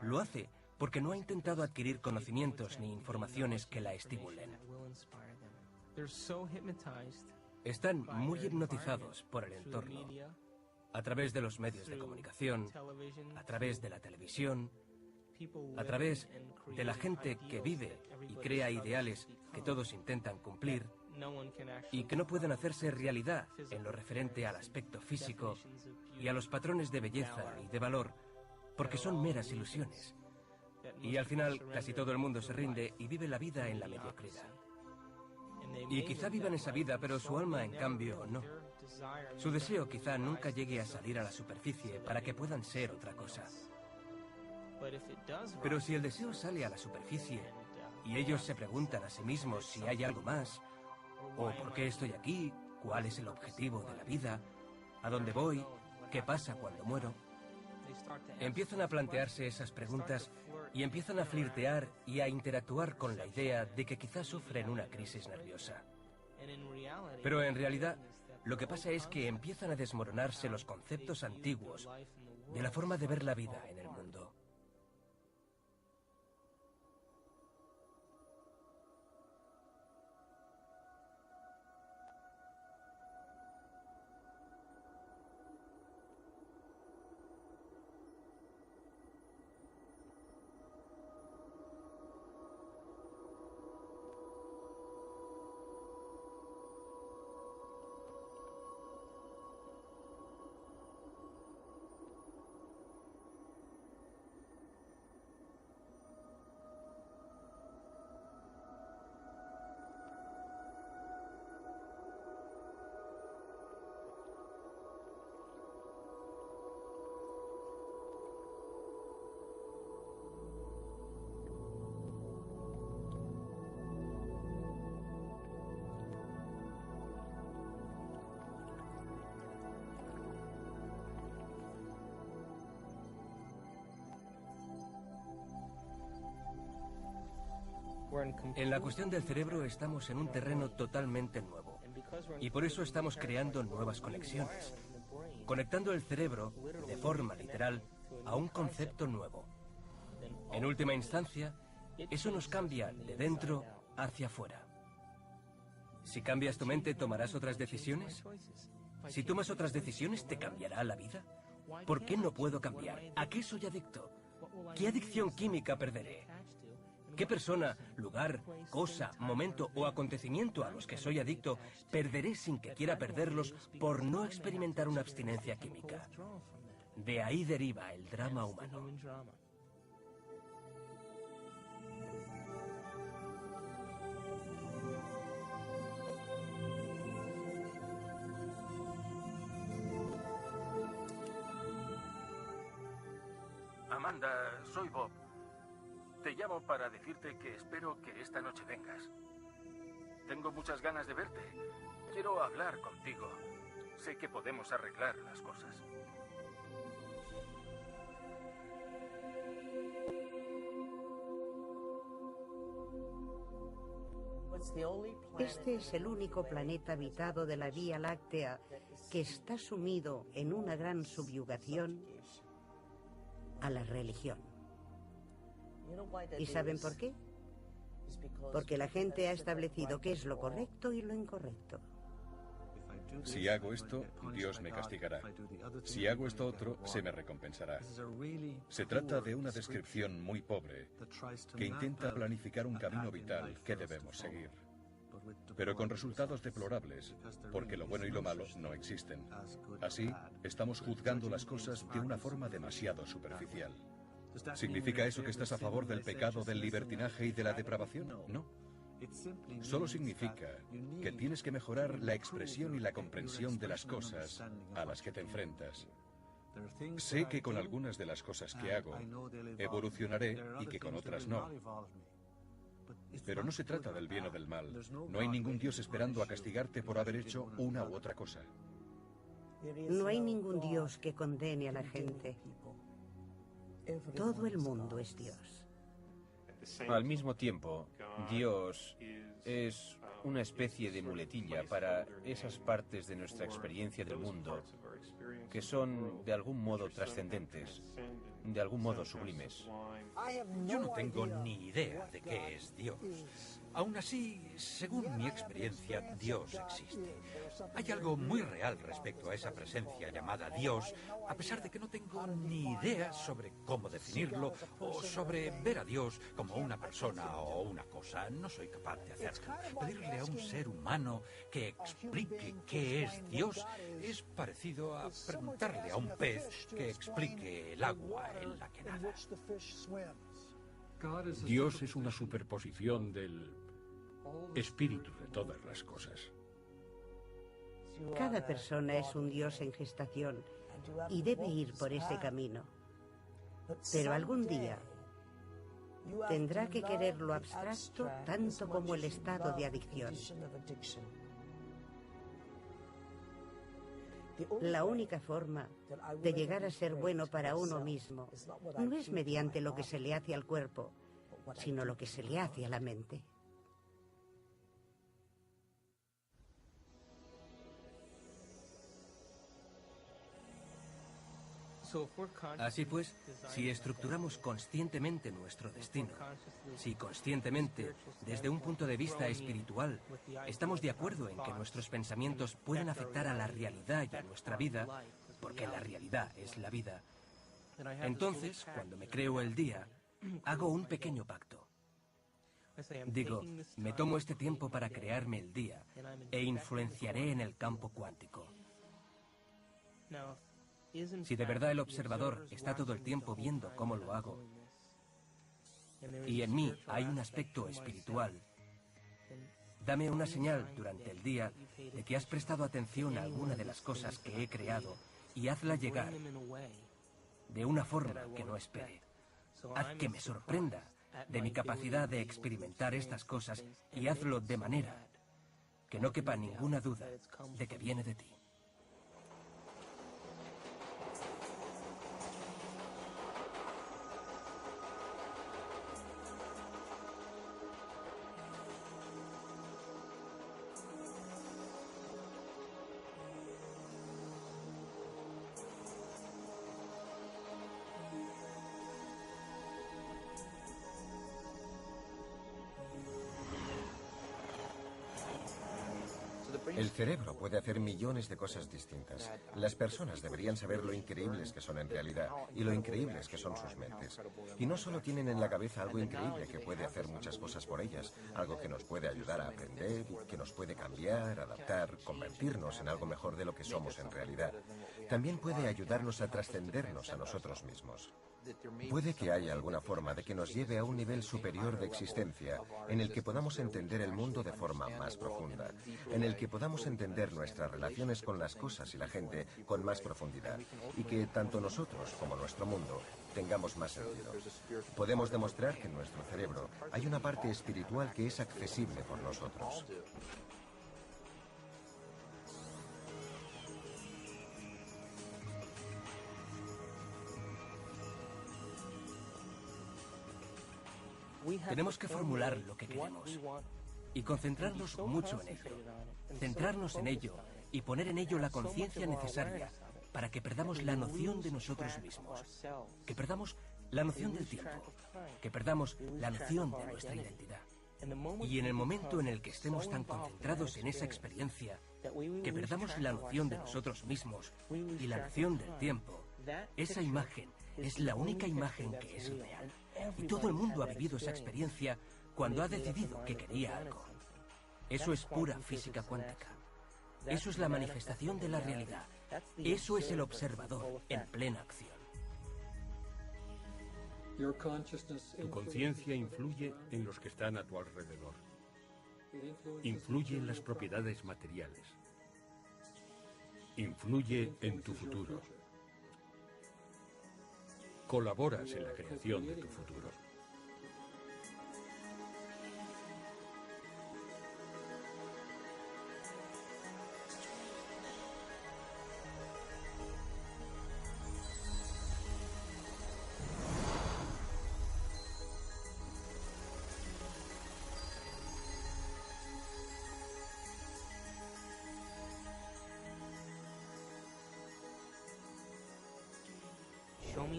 S12: lo hace porque no ha intentado adquirir conocimientos ni informaciones que la estimulen. Están muy hipnotizados por el entorno, a través de los medios de comunicación, a través de la televisión, a través de la gente que vive y crea ideales que todos intentan cumplir y que no pueden hacerse realidad en lo referente al aspecto físico y a los patrones de belleza y de valor, porque son meras ilusiones. Y al final casi todo el mundo se rinde y vive la vida en la mediocridad. Y quizá vivan esa vida, pero su alma, en cambio, no. Su deseo quizá nunca llegue a salir a la superficie para que puedan ser otra cosa. Pero si el deseo sale a la superficie y ellos se preguntan a sí mismos si hay algo más, o por qué estoy aquí, cuál es el objetivo de la vida, a dónde voy, qué pasa cuando muero, empiezan a plantearse esas preguntas y empiezan a flirtear y a interactuar con la idea de que quizás sufren una crisis nerviosa. Pero en realidad, lo que pasa es que empiezan a desmoronarse los conceptos antiguos de la forma de ver la vida en el mundo. En la cuestión del cerebro estamos en un terreno totalmente nuevo y por eso estamos creando nuevas conexiones, conectando el cerebro, de forma literal, a un concepto nuevo. En última instancia, eso nos cambia de dentro hacia afuera. Si cambias tu mente, ¿tomarás otras decisiones? Si tomas otras decisiones, ¿te cambiará la vida? ¿Por qué no puedo cambiar? ¿A qué soy adicto? ¿Qué adicción química perderé? ¿Qué persona, lugar, cosa, momento o acontecimiento a los que soy adicto perderé sin que quiera perderlos por no experimentar una abstinencia química? De ahí deriva el drama humano.
S1: Amanda, soy Bob. Te llamo para decirte que espero que esta noche vengas. Tengo muchas ganas de verte. Quiero hablar contigo. Sé que podemos arreglar las cosas.
S7: Este es el único planeta habitado de la Vía Láctea que está sumido en una gran subyugación a la religión. ¿Y saben por qué? Porque la gente ha establecido qué es lo correcto y lo incorrecto.
S21: Si hago esto, Dios me castigará. Si hago esto otro, se me recompensará. Se trata de una descripción muy pobre que intenta planificar un camino vital que debemos seguir. pero con resultados deplorables, porque lo bueno y lo malo no existen. Así, estamos juzgando las cosas de una forma demasiado superficial. ¿Significa eso que estás a favor del pecado, del libertinaje y de la depravación? No. Solo significa que tienes que mejorar la expresión y la comprensión de las cosas a las que te enfrentas. Sé que con algunas de las cosas que hago evolucionaré y que con otras no. Pero no se trata del bien o del mal. No hay ningún Dios esperando a castigarte por haber hecho una u otra cosa.
S7: No hay ningún Dios que condene a la gente. Todo el mundo es Dios.
S2: Al mismo tiempo, Dios es una especie de muletilla para esas partes de nuestra experiencia del mundo que son de algún modo trascendentes, de algún modo sublimes.
S5: Yo no tengo ni idea de qué es Dios. Aún así, según mi experiencia, Dios existe. Hay algo muy real respecto a esa presencia llamada Dios, a pesar de que no tengo ni idea sobre cómo definirlo o sobre ver a Dios como una persona o una cosa. No soy capaz de hacerlo. Pedirle a un ser humano que explique qué es Dios es parecido a preguntarle a un pez que explique el agua en la que nada.
S9: Dios es una superposición del espíritu de todas las cosas.
S7: Cada persona es un Dios en gestación y debe ir por ese camino. Pero algún día tendrá que querer lo abstracto tanto como el estado de adicción. La única forma de llegar a ser bueno para uno mismo no es mediante lo que se le hace al cuerpo, sino lo que se le hace a la mente.
S12: Así pues, si estructuramos conscientemente nuestro destino, si conscientemente, desde un punto de vista espiritual, estamos de acuerdo en que nuestros pensamientos pueden afectar a la realidad y a nuestra vida, porque la realidad es la vida, entonces, cuando me creo el día, hago un pequeño pacto. Digo, me tomo este tiempo para crearme el día e influenciaré en el campo cuántico. Si de verdad el observador está todo el tiempo viendo cómo lo hago, y en mí hay un aspecto espiritual, dame una señal durante el día de que has prestado atención a alguna de las cosas que he creado y hazla llegar de una forma que no espere. Haz que me sorprenda de mi capacidad de experimentar estas cosas y hazlo de manera que no quepa ninguna duda de que viene de ti.
S15: El cerebro puede hacer millones de cosas distintas. Las personas deberían saber lo increíbles que son en realidad y lo increíbles que son sus mentes. Y no solo tienen en la cabeza algo increíble que puede hacer muchas cosas por ellas, algo que nos puede ayudar a aprender y que nos puede cambiar, adaptar, convertirnos en algo mejor de lo que somos en realidad. También puede ayudarnos a trascendernos a nosotros mismos. Puede que haya alguna forma de que nos lleve a un nivel superior de existencia en el que podamos entender el mundo de forma más profunda, en el que podamos entender nuestras relaciones con las cosas y la gente con más profundidad y que tanto nosotros como nuestro mundo tengamos más sentido. Podemos demostrar que en nuestro cerebro hay una parte espiritual que es accesible por nosotros.
S12: Tenemos que formular lo que queremos y concentrarnos mucho en ello, centrarnos en ello y poner en ello la conciencia necesaria para que perdamos la noción de nosotros mismos, que perdamos la noción del tiempo, que perdamos la noción de nuestra identidad. Y en el momento en el que estemos tan concentrados en esa experiencia, que perdamos la noción de nosotros mismos y la noción del tiempo, esa imagen es la única imagen que es real. Y todo el mundo ha vivido esa experiencia cuando ha decidido que quería algo. Eso es pura física cuántica. Eso es la manifestación de la realidad. Eso es el observador en plena acción.
S9: Tu conciencia influye en los que están a tu alrededor. Influye en las propiedades materiales. Influye en tu futuro. Colaboras en la creación de tu futuro.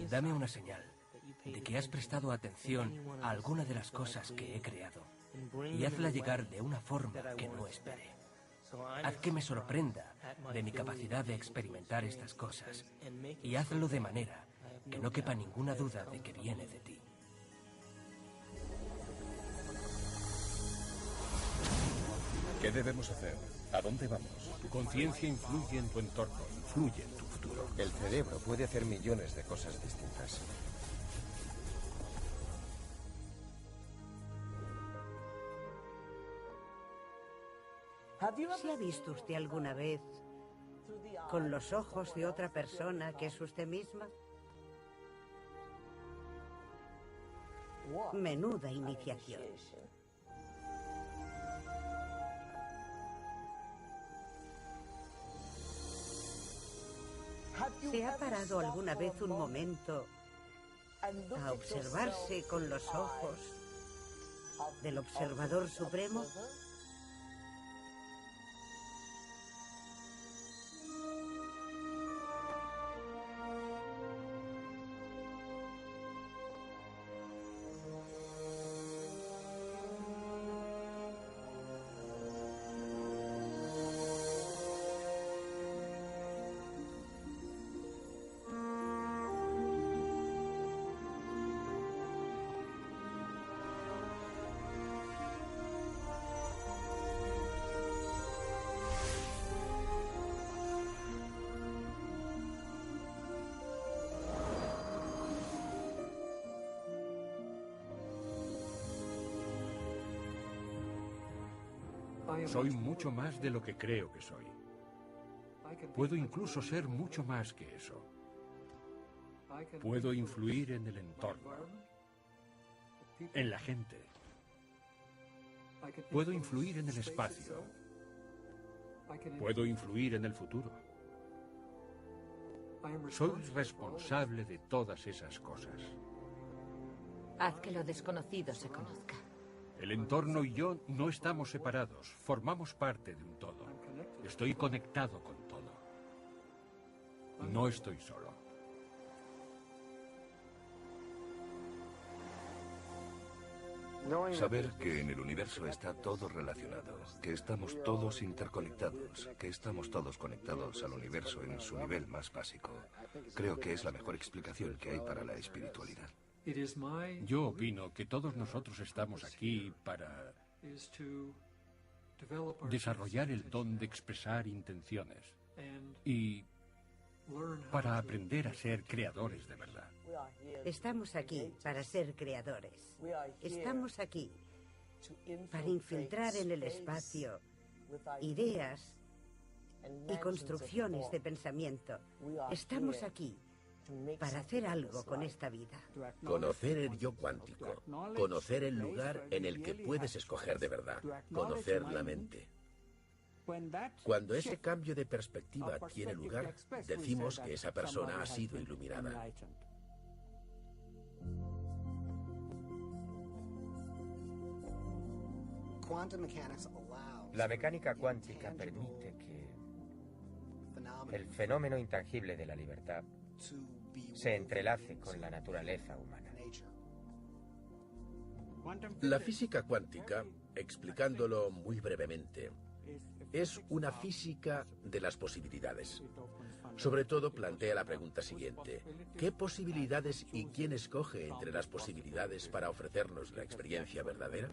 S12: Dame una señal de que has prestado atención a alguna de las cosas que he creado y hazla llegar de una forma que no esperé. Haz que me sorprenda de mi capacidad de experimentar estas cosas y hazlo de manera que no quepa ninguna duda de que viene de ti.
S21: ¿Qué debemos hacer? ¿A dónde vamos?
S9: Tu conciencia influye en tu entorno, influye en tu futuro.
S15: El cerebro puede hacer millones de cosas distintas.
S7: ¿Se ha visto usted alguna vez con los ojos de otra persona que es usted misma? Menuda iniciación. ¿Se ha parado alguna vez un momento a observarse con los ojos del observador supremo?
S9: Soy mucho más de lo que creo que soy. Puedo incluso ser mucho más que eso. Puedo influir en el entorno, en la gente. Puedo influir en el espacio. Puedo influir en el futuro. Soy responsable de todas esas cosas.
S8: Haz que lo desconocido se conozca.
S9: El entorno y yo no estamos separados, formamos parte de un todo. Estoy conectado con todo. No estoy solo.
S6: Saber que en el universo está todo relacionado, que estamos todos interconectados, que estamos todos conectados al universo en su nivel más básico, creo que es la mejor explicación que hay para la espiritualidad.
S9: Yo opino que todos nosotros estamos aquí para desarrollar el don de expresar intenciones y para aprender a ser creadores de verdad.
S7: Estamos aquí para ser creadores. Estamos aquí para infiltrar en el espacio ideas y construcciones de pensamiento. Estamos aquí para hacer algo con esta vida.
S17: Conocer el yo cuántico, conocer el lugar en el que puedes escoger de verdad, conocer la mente. Cuando ese cambio de perspectiva tiene lugar, decimos que esa persona ha sido iluminada.
S14: La mecánica cuántica permite que el fenómeno intangible de la libertad se entrelace con la naturaleza humana.
S17: La física cuántica, explicándolo muy brevemente, es una física de las posibilidades. Sobre todo plantea la pregunta siguiente: ¿qué posibilidades y quién escoge entre las posibilidades para ofrecernos la experiencia verdadera?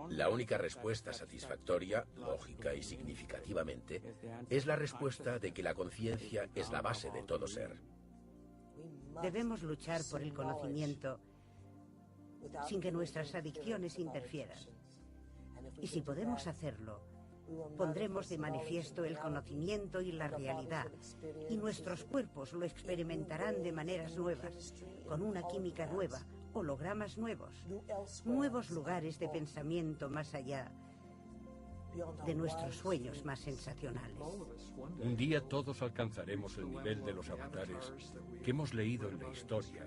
S17: La única respuesta satisfactoria, lógica y significativamente, es la respuesta de que la conciencia es la base de todo ser.
S7: Debemos luchar por el conocimiento sin que nuestras adicciones interfieran. Y si podemos hacerlo, pondremos de manifiesto el conocimiento y la realidad, y nuestros cuerpos lo experimentarán de maneras nuevas, con una química nueva, hologramas nuevos, nuevos lugares de pensamiento más allá de nuestros sueños más sensacionales.
S9: Un día todos alcanzaremos el nivel de los avatares que hemos leído en la historia,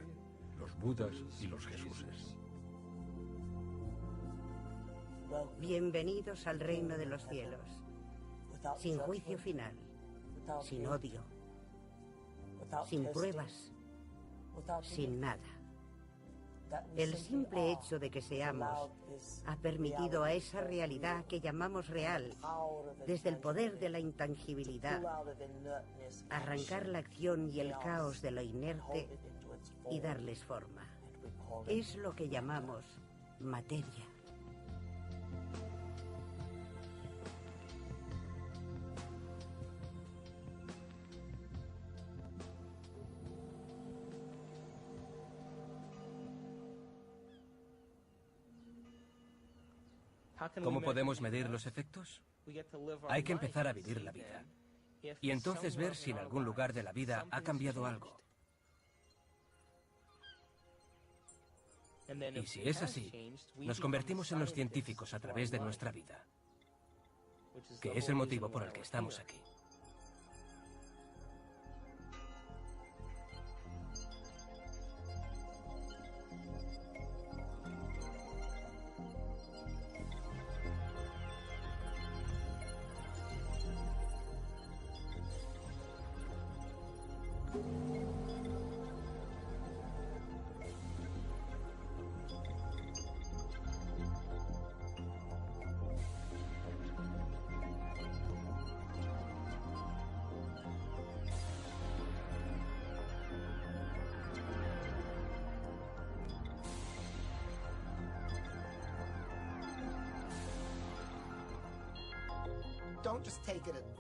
S9: los Budas y los Jesuses.
S7: Bienvenidos al reino de los cielos, sin juicio final, sin odio, sin pruebas, sin nada. El simple hecho de que seamos ha permitido a esa realidad que llamamos real, desde el poder de la intangibilidad, arrancar la acción y el caos de lo inerte y darles forma. Es lo que llamamos materia.
S12: ¿Cómo podemos medir los efectos? Hay que empezar a vivir la vida. Y entonces ver si en algún lugar de la vida ha cambiado algo. Y si es así, nos convertimos en los científicos a través de nuestra vida, que es el motivo por el que estamos aquí.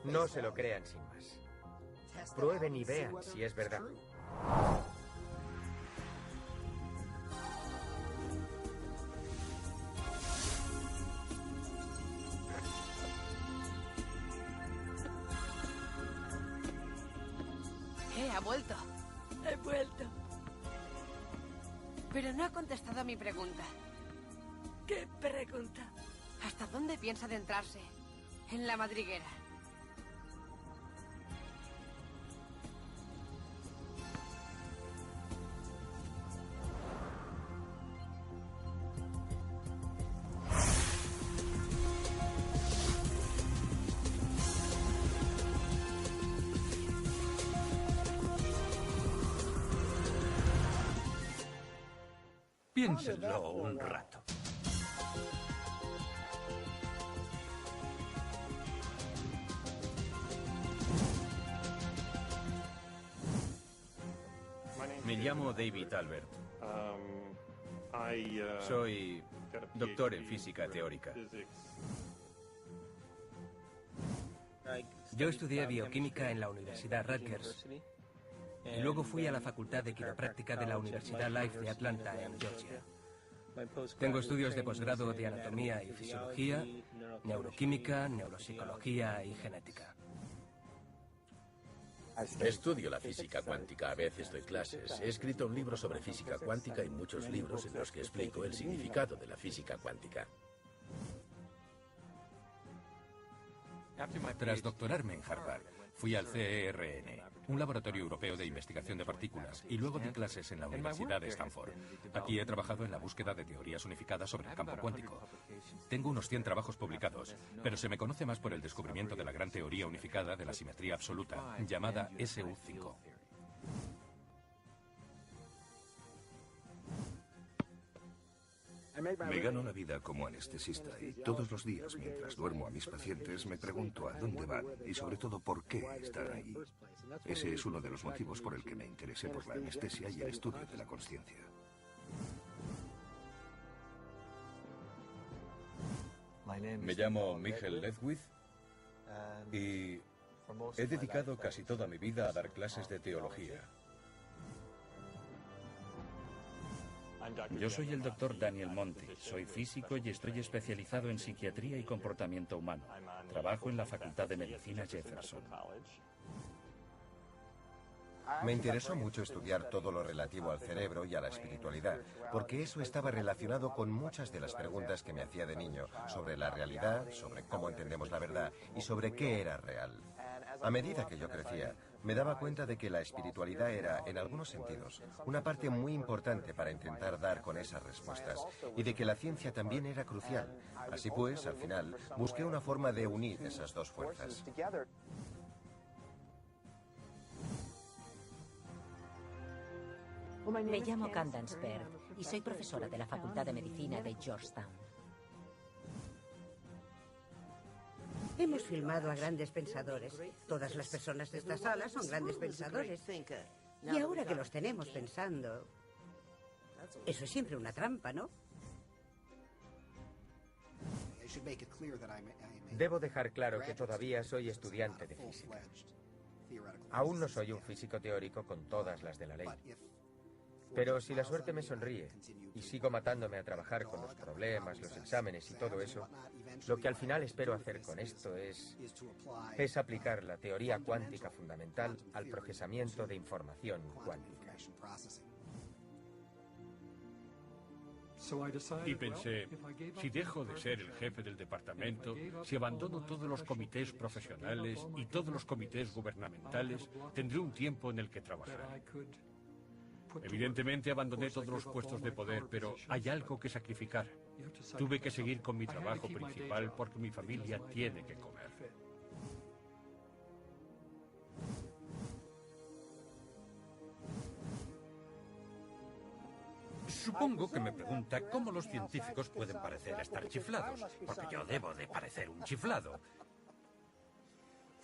S14: No se lo crean sin más. Prueben y vean si es verdad.
S4: Ha vuelto.
S16: He vuelto.
S4: Pero no ha contestado a mi pregunta.
S16: ¿Qué pregunta?
S4: ¿Hasta dónde piensa adentrarse? En la madriguera.
S5: Piénsenlo un rato.
S2: Me llamo David Albert. Soy doctor en física teórica.
S12: Yo estudié bioquímica en la Universidad Rutgers y luego fui a la Facultad de Quiropráctica de la Universidad Life de Atlanta, en Georgia. Tengo estudios de posgrado de anatomía y fisiología, neuroquímica, neuropsicología y genética.
S17: Estudio la física cuántica, a veces doy clases. He escrito un libro sobre física cuántica y muchos libros en los que explico el significado de la física cuántica.
S19: Tras doctorarme en Harvard, fui al CERN, un laboratorio europeo de investigación de partículas, y luego di clases en la Universidad de Stanford. Aquí he trabajado en la búsqueda de teorías unificadas sobre el campo cuántico. Tengo unos 100 trabajos publicados, pero se me conoce más por el descubrimiento de la gran teoría unificada de la simetría absoluta, llamada SU5.
S6: Me gano la vida como anestesista y todos los días, mientras duermo a mis pacientes, me pregunto a dónde van y sobre todo por qué están ahí. Ese es uno de los motivos por el que me interesé por la anestesia y el estudio de la consciencia.
S21: Me llamo Michael Ledwith y he dedicado casi toda mi vida a dar clases de teología.
S3: Yo soy el doctor Daniel Monte, soy físico y estoy especializado en psiquiatría y comportamiento humano. Trabajo en la Facultad de Medicina Jefferson.
S15: Me interesó mucho estudiar todo lo relativo al cerebro y a la espiritualidad, porque eso estaba relacionado con muchas de las preguntas que me hacía de niño, sobre la realidad, sobre cómo entendemos la verdad y sobre qué era real. A medida que yo crecía, me daba cuenta de que la espiritualidad era, en algunos sentidos, una parte muy importante para intentar dar con esas respuestas, y de que la ciencia también era crucial. Así pues, al final, busqué una forma de unir esas dos fuerzas.
S8: Me llamo Candace Berg y soy profesora de la Facultad de Medicina de Georgetown.
S7: Hemos filmado a grandes pensadores. Todas las personas de esta sala son grandes pensadores. Y ahora que los tenemos pensando, eso es siempre una trampa, ¿no?
S14: Debo dejar claro que todavía soy estudiante de física. Aún no soy un físico teórico con todas las de la ley. Pero si la suerte me sonríe y sigo matándome a trabajar con los problemas, los exámenes y todo eso, lo que al final espero hacer con esto es aplicar la teoría cuántica fundamental al procesamiento de información cuántica.
S9: Y pensé, si dejo de ser el jefe del departamento, si abandono todos los comités profesionales y todos los comités gubernamentales, tendré un tiempo en el que trabajar. Evidentemente abandoné todos los puestos de poder, pero hay algo que sacrificar. Tuve que seguir con mi trabajo principal porque mi familia tiene que comer.
S5: Supongo que me pregunta cómo los científicos pueden parecer estar chiflados, porque yo debo de parecer un chiflado.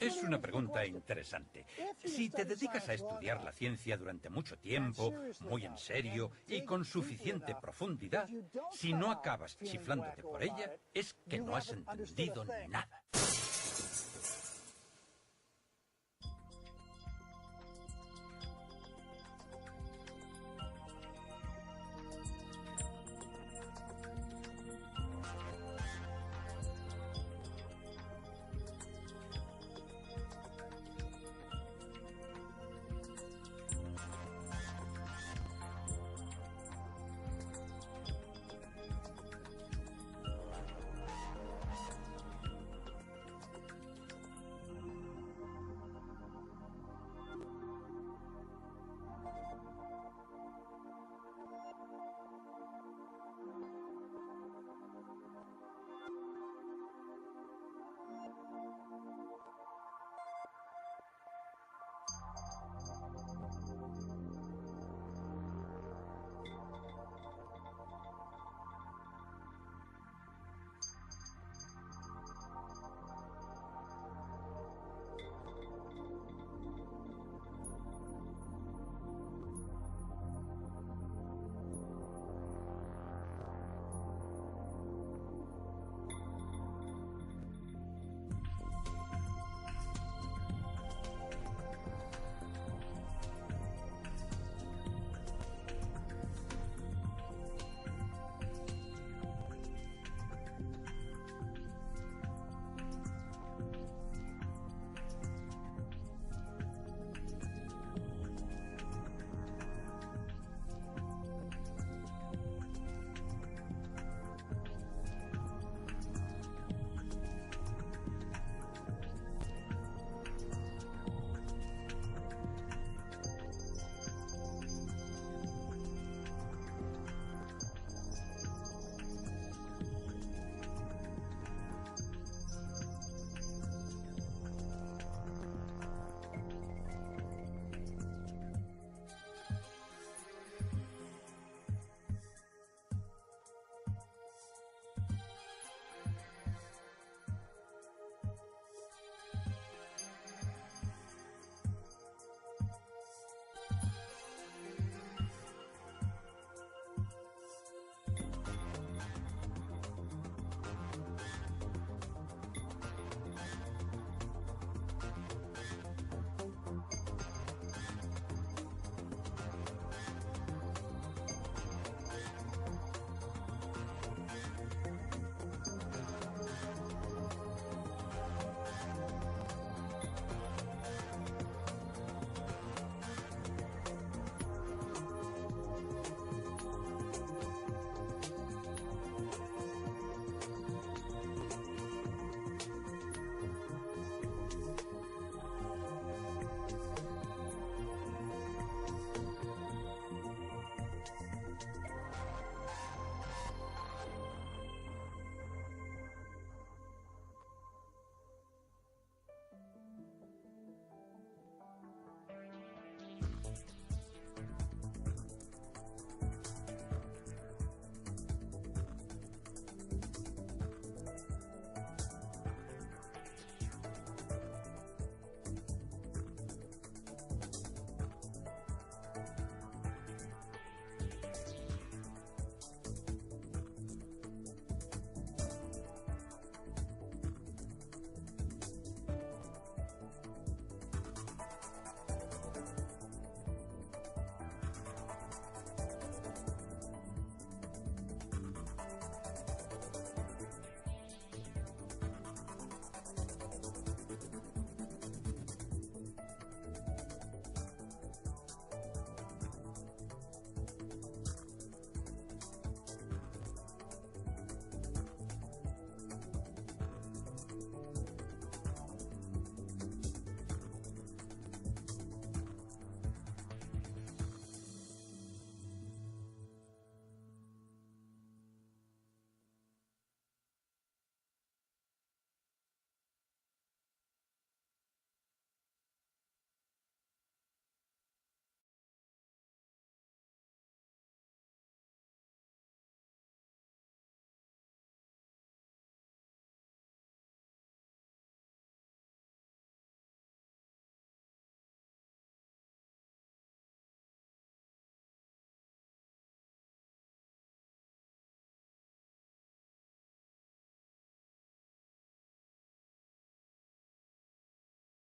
S5: Es una pregunta interesante. Si te dedicas a estudiar la ciencia durante mucho tiempo, muy en serio y con suficiente profundidad, si no acabas chiflándote por ella, es que no has entendido nada.